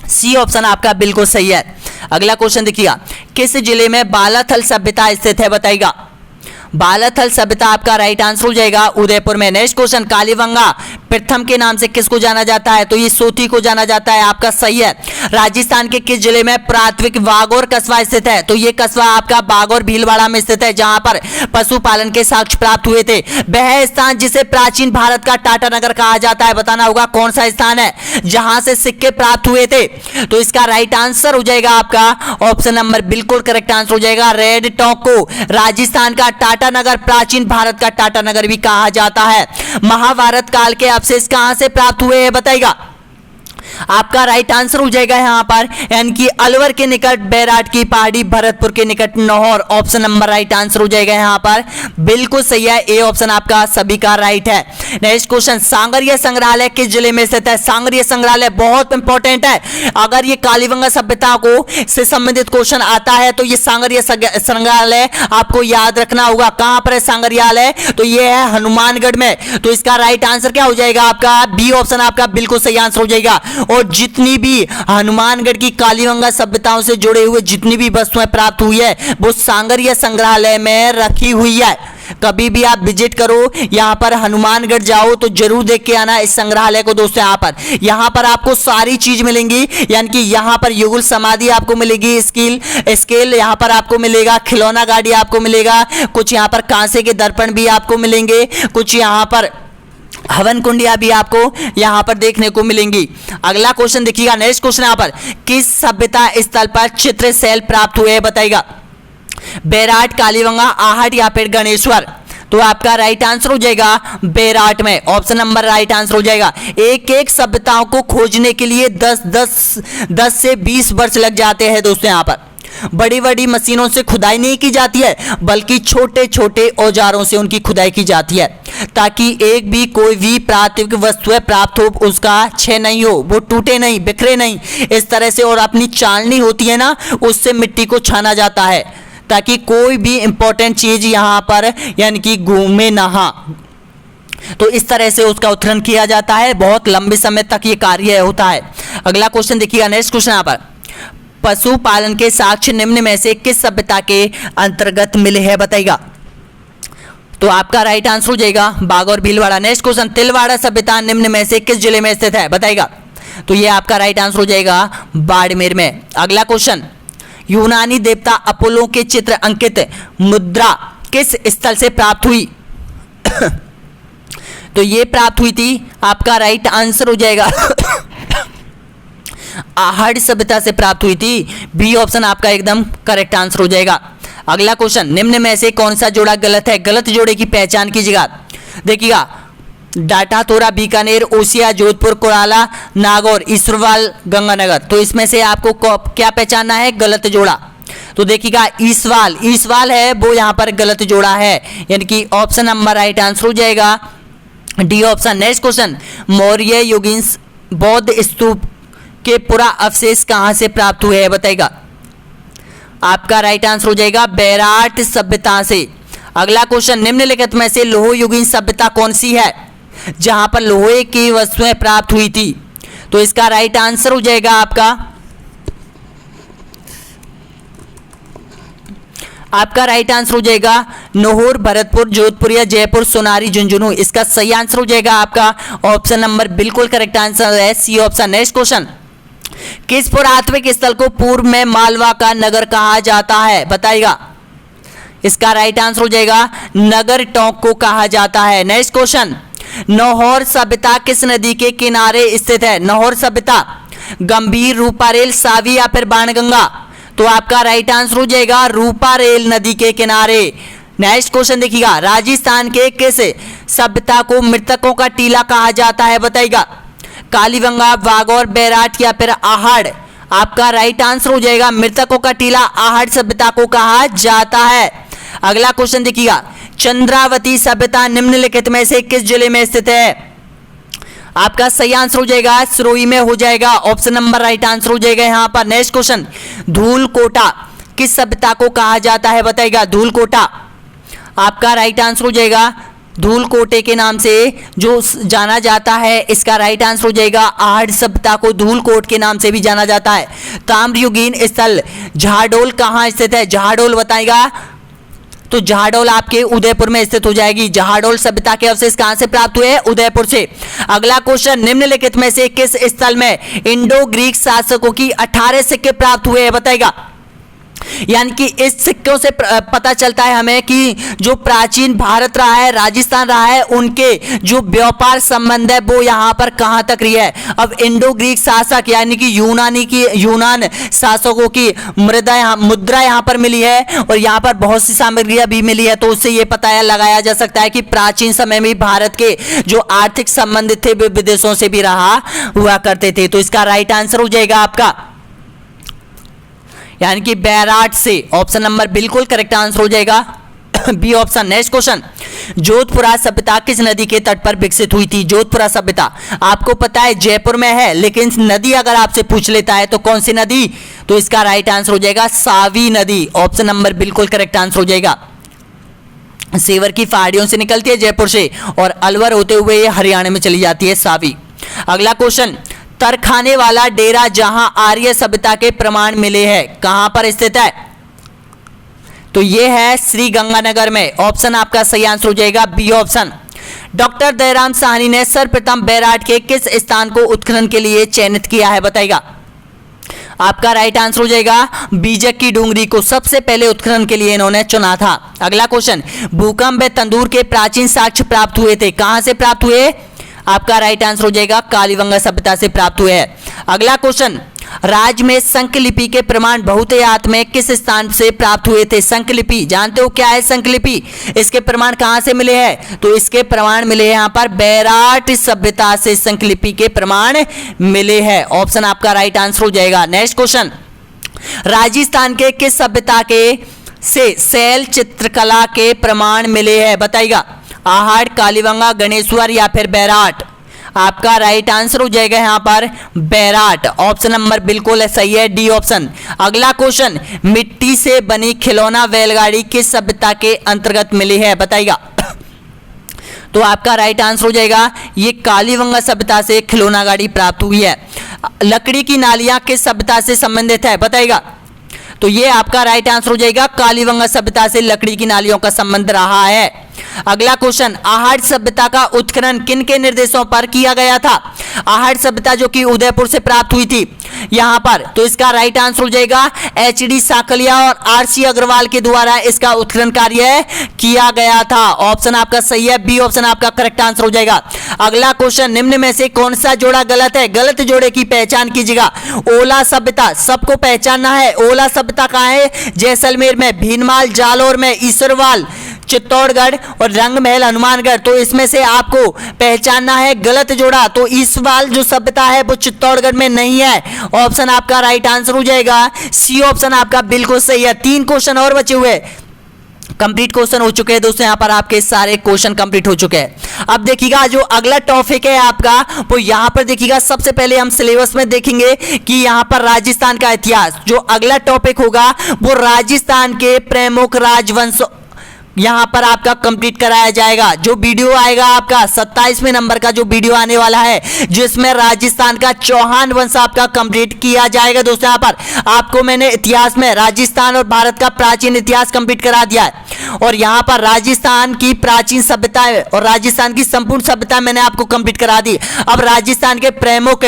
सी ऑप्शन आपका बिल्कुल सही है। अगला क्वेश्चन देखिएगा, किस जिले में बालाथल सभ्यता स्थित है बताइएगा? बालाथल सभ्यता आपका राइट आंसर हो जाएगा उदयपुर में। नेक्स्ट क्वेश्चन, कालीबंगा प्रथम के नाम से किसको जाना जाता है? तो ये सोती को जाना जाता है, आपका सही है। राजस्थान के किस जिले में प्राथमिक वागौर कस्बा स्थित है? तो ये कस्बा आपका बागौर भीलवाड़ा में स्थित है, जहां पर पशुपालन के साक्ष्य प्राप्त हुए थे। वह स्थान जिसे प्राचीन भारत का टाटा नगर कहा जाता है, बताना होगा कौन सा स्थान है जहां से सिक्के प्राप्त हुए थे। तो इसका राइट आंसर हो जाएगा आपका ऑप्शन नंबर बिल्कुल करेक्ट आंसर हो जाएगा रेड टोंक को राजस्थान का टाटा नगर, प्राचीन भारत का टाटा नगर भी कहा जाता है। महाभारत काल के अवशेष कहां से प्राप्त हुए हैं बताइएगा? आपका राइट आंसर हो जाएगा यहां पर यानी कि अलवर के निकट बैराट की पहाड़ी, भरतपुर के निकट Nohar. Option number right answer हो जाएगा यहां पर, बिल्कुल सही है, ए ऑप्शन आपका सभी का राइट है। नेक्स्ट क्वेश्चन, सांगरिया संग्रहालय किस जिले में स्थित है? सांगरिया संग्रहालय बहुत इंपॉर्टेंट है, अगर ये कालीबंगा सभ्यता को से संबंधित क्वेश्चन आता है तो ये सांगरिया संग्रहालय आपको याद रखना होगा। कहां पर है सांगरियालय? तो ये है हनुमानगढ़ में। तो इसका राइट आंसर क्या हो जाएगा आपका? बी ऑप्शन आपका बिल्कुल सही आंसर हो जाएगा। और जितनी भी हनुमानगढ़ की कालीबंगा सभ्यताओं से जुड़े हुए जितनी भी वस्तुएं प्राप्त हुई है वो सांगरिया संग्रहालय में रखी हुई है। कभी भी आप विजिट करो, यहां पर हनुमानगढ़ जाओ तो जरूर देख के आना इस संग्रहालय को दोस्तों। यहां पर आपको सारी चीज मिलेंगी, यानी कि यहां पर युगल समाधि आपको मिलेगी, स्केल यहां पर आपको मिलेगा, खिलौना गाड़ी आपको मिलेगा, कुछ यहां पर कांसे के दर्पण भी आपको मिलेंगे, कुछ यहां पर हवन कुंडिया भी आपको यहां पर देखने को मिलेंगी। अगला क्वेश्चन देखिएगा, नेक्स्ट क्वेश्चन यहां पर, किस सभ्यता स्थल पर चित्रशैल प्राप्त हुए बताइएगा? बैराट, कालीबंगा, आहट या फिर गणेश्वर? तो आपका राइट आंसर हो जाएगा बैराट में, ऑप्शन नंबर राइट आंसर हो जाएगा। एक एक सभ्यताओं को खोजने के लिए 10 से 20 वर्ष लग जाते हैं दोस्तों। यहां पर बड़ी बड़ी मशीनों से खुदाई नहीं की जाती है, बल्कि छोटे छोटे औजारों से उनकी खुदाई की जाती है, ताकि एक भी कोई भी प्राकृतिक वस्तुएं प्राप्त हो उसका क्षय नहीं हो, वो टूटे नहीं, बिखरे नहीं, इस तरह से। और अपनी चालनी होती है ना, उससे मिट्टी को छाना जाता है ताकि कोई भी इंपॉर्टेंट चीज यहां पर यानी कि घूमे ना। तो इस तरह से उसका उत्खनन किया जाता है, बहुत लंबे समय तक ये कार्य होता है। अगला क्वेश्चन देखिएगा, नेक्स्ट क्वेश्चन यहां पर, पशुपालन के साक्ष्य निम्न में से किस सभ्यता के अंतर्गत मिले हैं बताइएगा? तो आपका राइट आंसर हो जाएगा बागौर भीलवाड़ा। नेक्स्ट क्वेश्चन, तिलवाड़ा सभ्यता निम्न में से किस जिले में स्थित है बताइएगा? तो ये आपका राइट आंसर हो जाएगा बाड़मेर में। अगला क्वेश्चन, यूनानी देवता अपोलो के चित्र अंकित मुद्रा किस स्थल से प्राप्त हुई? तो ये प्राप्त हुई थी, आपका राइट आंसर हो जाएगा आहड़ सभ्यता से प्राप्त हुई थी, बी ऑप्शन आपका एकदम करेक्ट आंसर हो जाएगा। अगला क्वेश्चन, निम्न में से कौन सा जोड़ा गलत है? गलत जोड़े की पहचान कीजिएगा। देखिएगा, डाटा, तोरा, बीकानेर, ओसिया, जोधपुर, कोराला, नागौर, ईश्वरवाल, गंगानगर। तो इसमें से आपको क्या पहचानना है? गलत जोड़ा। तो देखिएगा, ईसवाल है वो यहाँ पर गलत जोड़ा है, यानी कि ऑप्शन नंबर राइट आंसर हो जाएगा D option. Next question, Maurya युगीन बौद्ध स्तूप के पुरा अवशेष कहां से प्राप्त हुए हैं बताइएगा? आपका राइट आंसर हो जाएगा बैराट सभ्यता से। अगला क्वेश्चन, निम्नलिखित में से लोह युगीन सभ्यता कौन सी है जहां पर लोहे की वस्तुएं प्राप्त हुई थी? तो इसका राइट आंसर हो जाएगा आपका राइट आंसर हो जाएगा नोहर, भरतपुर, जोधपुर या जयपुर, सोनारी, झुंझुनू। इसका सही आंसर हो जाएगा आपका ऑप्शन नंबर बिल्कुल करेक्ट आंसर है सी ऑप्शन। नेक्स्ट क्वेश्चन, किस पुरातात्विक स्थल को पूर्व में मालवा का नगर कहा जाता है बताइएगा? इसका राइट आंसर हो जाएगा नगर टोंक को कहा जाता है। नेक्स्ट क्वेश्चन, नौहर सभ्यता किस नदी के किनारे स्थित है? नौहर सभ्यता गंभीर, रूपारेल, सावी या फिर बाणगंगा? तो आपका राइट आंसर हो जाएगा रूपारेल नदी के किनारे। नेक्स्ट क्वेश्चन देखिएगा, राजस्थान के किस सभ्यता को मृतकों का टीला कहा जाता है बताइएगा? कालीबंगा, वागौर, बैराट या फिर आहड़? आपका राइट आंसर हो जाएगा मृतकों का टीला आहड़ सभ्यता को कहा जाता है। अगला क्वेश्चन देखिएगा, चंद्रावती सभ्यता निम्नलिखित में से किस जिले में स्थित है? आपका सही आंसर हो जाएगा सिरोही में हो जाएगा, ऑप्शन नंबर राइट आंसर हो जाएगा यहां पर। नेक्स्ट क्वेश्चन, धूलकोटा किस सभ्यता को कहा जाता है बताइएगा? धूलकोटा आपका राइट आंसर हो जाएगा धूलकोटे के नाम से जो जाना जाता है, इसका राइट आंसर हो जाएगा आहड़ सभ्यता को धूलकोट के नाम से भी जाना जाता है। ताम्रयुगीन स्थल झाडोल कहाँ स्थित है? झाडोल बताएगा तो जहाडोल आपके उदयपुर में स्थित हो जाएगी। जहाडोल सभ्यता के अवशेष कहां से प्राप्त हुए? उदयपुर से। अगला क्वेश्चन, निम्नलिखित में से किस स्थल में इंडो ग्रीक शासकों की 18 सिक्के प्राप्त हुए हैं? बताएगा। यानी कि इस सिक्कों से पता चलता है हमें कि जो प्राचीन भारत रहा है, राजस्थान रहा है, उनके जो व्यापार संबंध है वो यहां पर कहां तक रही है। अब इंडो ग्रीक शासक यानी कि यूनान शासकों की मुद्रा यहां पर मिली है और यहां पर बहुत सी सामग्रियां भी मिली है, तो उससे यह पता लगाया जा सकता है कि प्राचीन समय में भारत के जो आर्थिक संबंध थे वे विदेशों से भी रहा हुआ करते थे। तो इसका राइट आंसर हो जाएगा आपका यानी कि बैराट से। ऑप्शन नंबर बिल्कुल करेक्ट आंसर हो जाएगा B option. Next question, Jodhpura सभ्यता किस नदी के तट पर विकसित हुई थी? जोधपुरा सभ्यता आपको पता है जयपुर में है, लेकिन नदी अगर आपसे पूछ लेता है तो कौन सी नदी? तो इसका राइट आंसर हो जाएगा सावी नदी। ऑप्शन नंबर बिल्कुल करेक्ट आंसर हो जाएगा। सेवर की पहाड़ियों से निकलती है जयपुर से और अलवर होते हुए ये हरियाणा में चली जाती है सावी। अगला क्वेश्चन, तरखाने वाला डेरा जहां आर्य सभ्यता के प्रमाण मिले हैं कहां पर स्थित है? तो यह है श्री गंगानगर में। ऑप्शन आपका सही आंसर हो जाएगा B option. Doctor Dayaram Sahni ने सर्वप्रथम बैराट के किस स्थान को उत्खनन के लिए चयनित किया है? बताएगा। आपका राइट आंसर हो जाएगा बीजक की डूंगरी को सबसे पहले उत्खनन के लिए इन्होंने चुना था। अगला क्वेश्चन, भूकंप व तंदूर के प्राचीन साक्ष्य प्राप्त हुए थे, कहां से प्राप्त हुए? आपका राइट आंसर हो जाएगा कालीबंगा सभ्यता से प्राप्त हुए हैं। अगला क्वेश्चन, राज्य में संकलिपि के प्रमाण बहुतायत में किस स्थान से प्राप्त हुए थे? संकलिपि जानते हो क्या है संकलिपि? इसके प्रमाण कहां से मिले हैं? तो इसके प्रमाण मिले हैं यहां पर बैराट सभ्यता से संकलिपि के प्रमाण मिले हैं। ऑप्शन आपका राइट आंसर हो जाएगा। नेक्स्ट क्वेश्चन, राजस्थान के किस सभ्यता के से शैल चित्रकला के प्रमाण मिले हैं? बताइएगा। आहड़, कालीबंगा, गणेश्वर या फिर बैराट? आपका राइट आंसर हो जाएगा यहां पर बैराट। ऑप्शन नंबर बिल्कुल सही है डी ऑप्शन। अगला क्वेश्चन, मिट्टी से बनी खिलौना बैलगाड़ी किस सभ्यता के अंतर्गत मिली है? बताइएगा। तो आपका राइट आंसर हो जाएगा ये कालीबंगा सभ्यता से खिलौना गाड़ी प्राप्त हुई है। लकड़ी की नालियां किस सभ्यता से संबंधित है? बताइएगा। तो ये आपका राइट आंसर हो जाएगा कालीबंगा सभ्यता से लकड़ी की नालियों का संबंध रहा है। अगला क्वेश्चन, आहड़ सभ्यता का उत्खनन किन के निर्देशों पर किया गया था? आहड़ सभ्यता जो कि उदयपुर से प्राप्त हुई थी यहां पर, तो इसका राइट आंसर हो जाएगा एचडी साकलिया और आरसी अग्रवाल के द्वारा इसका उत्खनन कार्य किया गया था। ऑप्शन आपका सही है बी ऑप्शन आपका करेक्ट आंसर हो जाएगा। अगला क्वेश्चन, निम्न में से कौन सा जोड़ा गलत है? गलत जोड़े की पहचान कीजिएगा। ओला सभ्यता सबको पहचानना है। ओला सभ्यता कहां है? जैसलमेर में, भीनमाल जालौर में, ईश्वरवाल चित्तौड़गढ़ और रंगमहल हनुमानगढ़। तो इसमें से आपको पहचानना है गलत जोड़ा। तो ईश्वरवाल जो सभ्यता है वो चित्तौड़गढ़ में नहीं है। ऑप्शन आपका राइट आंसर हो जाएगा सी ऑप्शन आपका बिल्कुल सही है। 3 क्वेश्चन और बचे हुए, कंप्लीट क्वेश्चन हो चुके हैं दोस्तों। यहां पर आपके सारे क्वेश्चन कंप्लीट हो चुके हैं। अब देखिएगा जो अगला टॉपिक है आपका वो यहां पर देखिएगा। सबसे पहले हम सिलेबस में देखेंगे कि यहां पर राजस्थान का इतिहास। जो अगला टॉपिक होगा वो राजस्थान के प्रमुख राजवंश यहां पर आपका कंप्लीट कराया जाएगा। जो वीडियो आएगा आपका 27वें नंबर का जो वीडियो आने वाला है जिसमें राजस्थान का चौहान वंश आपका कंप्लीट किया जाएगा दोस्तों। यहां पर आपको मैंने इतिहास में राजस्थान और भारत का प्राचीन इतिहास कंप्लीट करा दिया है और यहां पर राजस्थान की प्राचीन सभ्यता और राजस्थान की संपूर्ण सभ्यता मैंने आपको कंप्लीट करा दी। अब राजस्थान के प्रमुख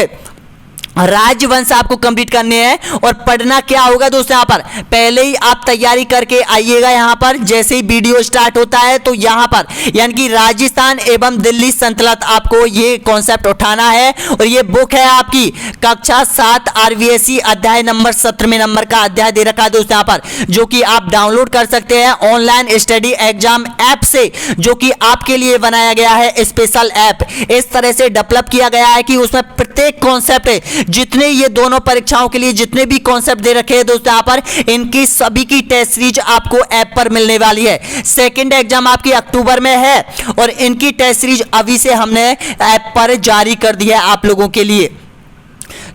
राजवंश आपको कंप्लीट करने हैं और पढ़ना क्या होगा दोस्तों। यहां पर पहले ही आप तैयारी करके आइएगा। यहां पर जैसे ही वीडियो स्टार्ट होता है तो यहां पर यानी कि राजस्थान एवं दिल्ली संतलत आपको ये कॉन्सेप्ट उठाना है और ये बुक है आपकी कक्षा 7 आरवीएससी अध्याय नंबर 17वें नंबर का अध्याय दे रखा है दोस्तों यहां पर, जो कि आप डाउनलोड कर सकते हैं ऑनलाइन स्टडी एग्जाम ऐप से, जो कि आपके लिए बनाया गया है स्पेशल ऐप। इस तरह से डेवलप किया गया है कि उसमें प्रत्येक कॉन्सेप्ट जितने ये दोनों परीक्षाओं के लिए जितने भी कॉन्सेप्ट दे रखे हैं दोस्तों यहां पर, इनकी सभी की टेस्ट सीरीज आपको ऐप पर मिलने वाली है। सेकंड एग्जाम आपकी अक्टूबर में है और इनकी टेस्ट सीरीज अभी से हमने ऐप पर जारी कर दी है आप लोगों के लिए।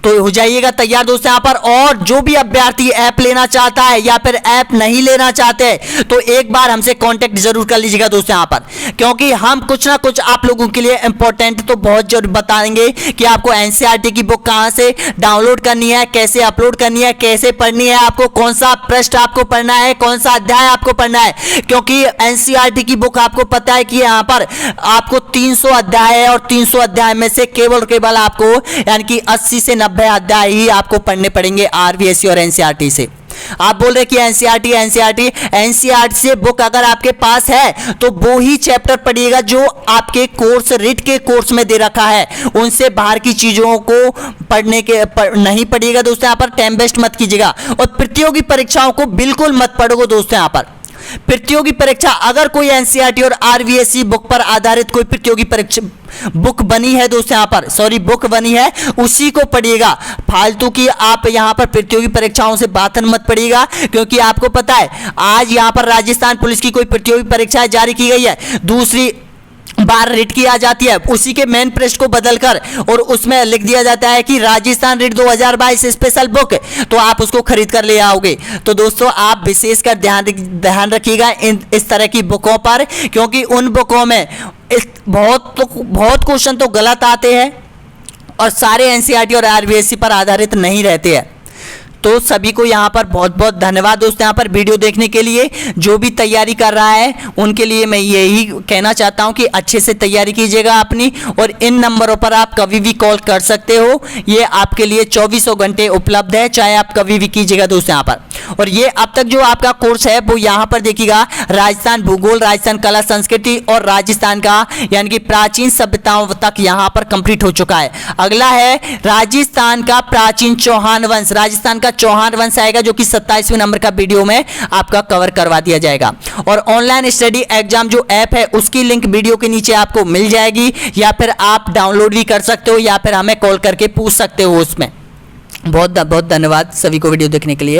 तो हो जाइएगा तैयार दोस्तों यहाँ पर। और जो भी अभ्यर्थी ऐप लेना चाहता है या फिर ऐप नहीं लेना चाहते तो एक बार हमसे कांटेक्ट जरूर कर लीजिएगा दोस्तों यहाँ पर, क्योंकि हम कुछ ना कुछ आप लोगों के लिए इंपॉर्टेंट तो बहुत जरूर बताएंगे कि आपको एनसीईआरटी की बुक कहां से डाउनलोड करनी है, कैसे अपलोड करनी है, कैसे पढ़नी है, आपको कौन सा पृष्ठ आपको पढ़ना है, कौन सा अध्याय आपको पढ़ना है। क्योंकि एनसीईआरटी की बुक आपको पता है कि यहाँ पर आपको 300 अध्याय है और 300 अध्याय में से केवल आपको यानी कि 80 से 90 अध्याय ही आपको पढ़ने पड़ेंगे आरवीएससी और एनसीईआरटी से। आप बोल रहे कि एनसीईआरटी से बुक अगर आपके पास है तो वो ही चैप्टर पढ़िएगा जो आपके कोर्स रीट के कोर्स में दे रखा है, उनसे बाहर की चीजों को नहीं पढ़िएगा दोस्तों यहाँ पर। टाइम वेस्ट मत कीजिएगा और प्रतियोगी परीक्षाओं को बिल्कुल मत पढ़ोगे दोस्तों यहाँ पर। प्रतियोगी परीक्षा अगर कोई एनसीईआरटी और आरवीएससी बुक पर आधारित कोई प्रतियोगी परीक्षा बुक बनी है दोस्तों यहाँ पर बुक बनी है उसी को पढ़िएगा। फालतू की आप यहाँ पर प्रतियोगी परीक्षाओं से बात मत पढ़िएगा, क्योंकि आपको पता है आज यहाँ पर राजस्थान पुलिस की कोई प्रतियोगी परीक्षा जारी की गई है, दूसरी बार रिट की आ जाती है, उसी के मेन पृष्ठ को बदलकर और उसमें लिख दिया जाता है कि राजस्थान रिट 2022 स्पेशल बुक, तो आप उसको खरीद कर ले आओगे। तो दोस्तों आप विशेषकर ध्यान रखिएगा इस तरह की बुकों पर, क्योंकि उन बुकों में बहुत क्वेश्चन तो गलत आते हैं और सारे एनसीईआरटी और आरवीएससी पर आधारित नहीं रहते हैं। तो सभी को यहाँ पर बहुत बहुत धन्यवाद दोस्तों यहाँ पर वीडियो देखने के लिए। जो भी तैयारी कर रहा है उनके लिए मैं यही कहना चाहता हूँ कि अच्छे से तैयारी कीजिएगा अपनी, और इन नंबरों पर आप कभी भी कॉल कर सकते हो, ये आपके लिए 24 घंटे उपलब्ध है, चाहे आप कभी भी कीजिएगा दोस्तों यहाँ पर। और ये अब तक जो आपका कोर्स है वो यहाँ पर देखिएगा राजस्थान भूगोल, राजस्थान कला संस्कृति और राजस्थान का यानी कि प्राचीन सभ्यताओं तक यहाँ पर कंप्लीट हो चुका है। अगला है राजस्थान का प्राचीन चौहान वंश, राजस्थान का चौहान वंश आएगा जो कि 27वें नंबर का वीडियो में आपका कवर करवा दिया जाएगा। और ऑनलाइन स्टडी एग्जाम जो ऐप है उसकी लिंक वीडियो के नीचे आपको मिल जाएगी, या फिर आप डाउनलोड भी कर सकते हो या फिर हमें कॉल करके पूछ सकते हो उसमें। बहुत बहुत धन्यवाद सभी को वीडियो देखने के लिए।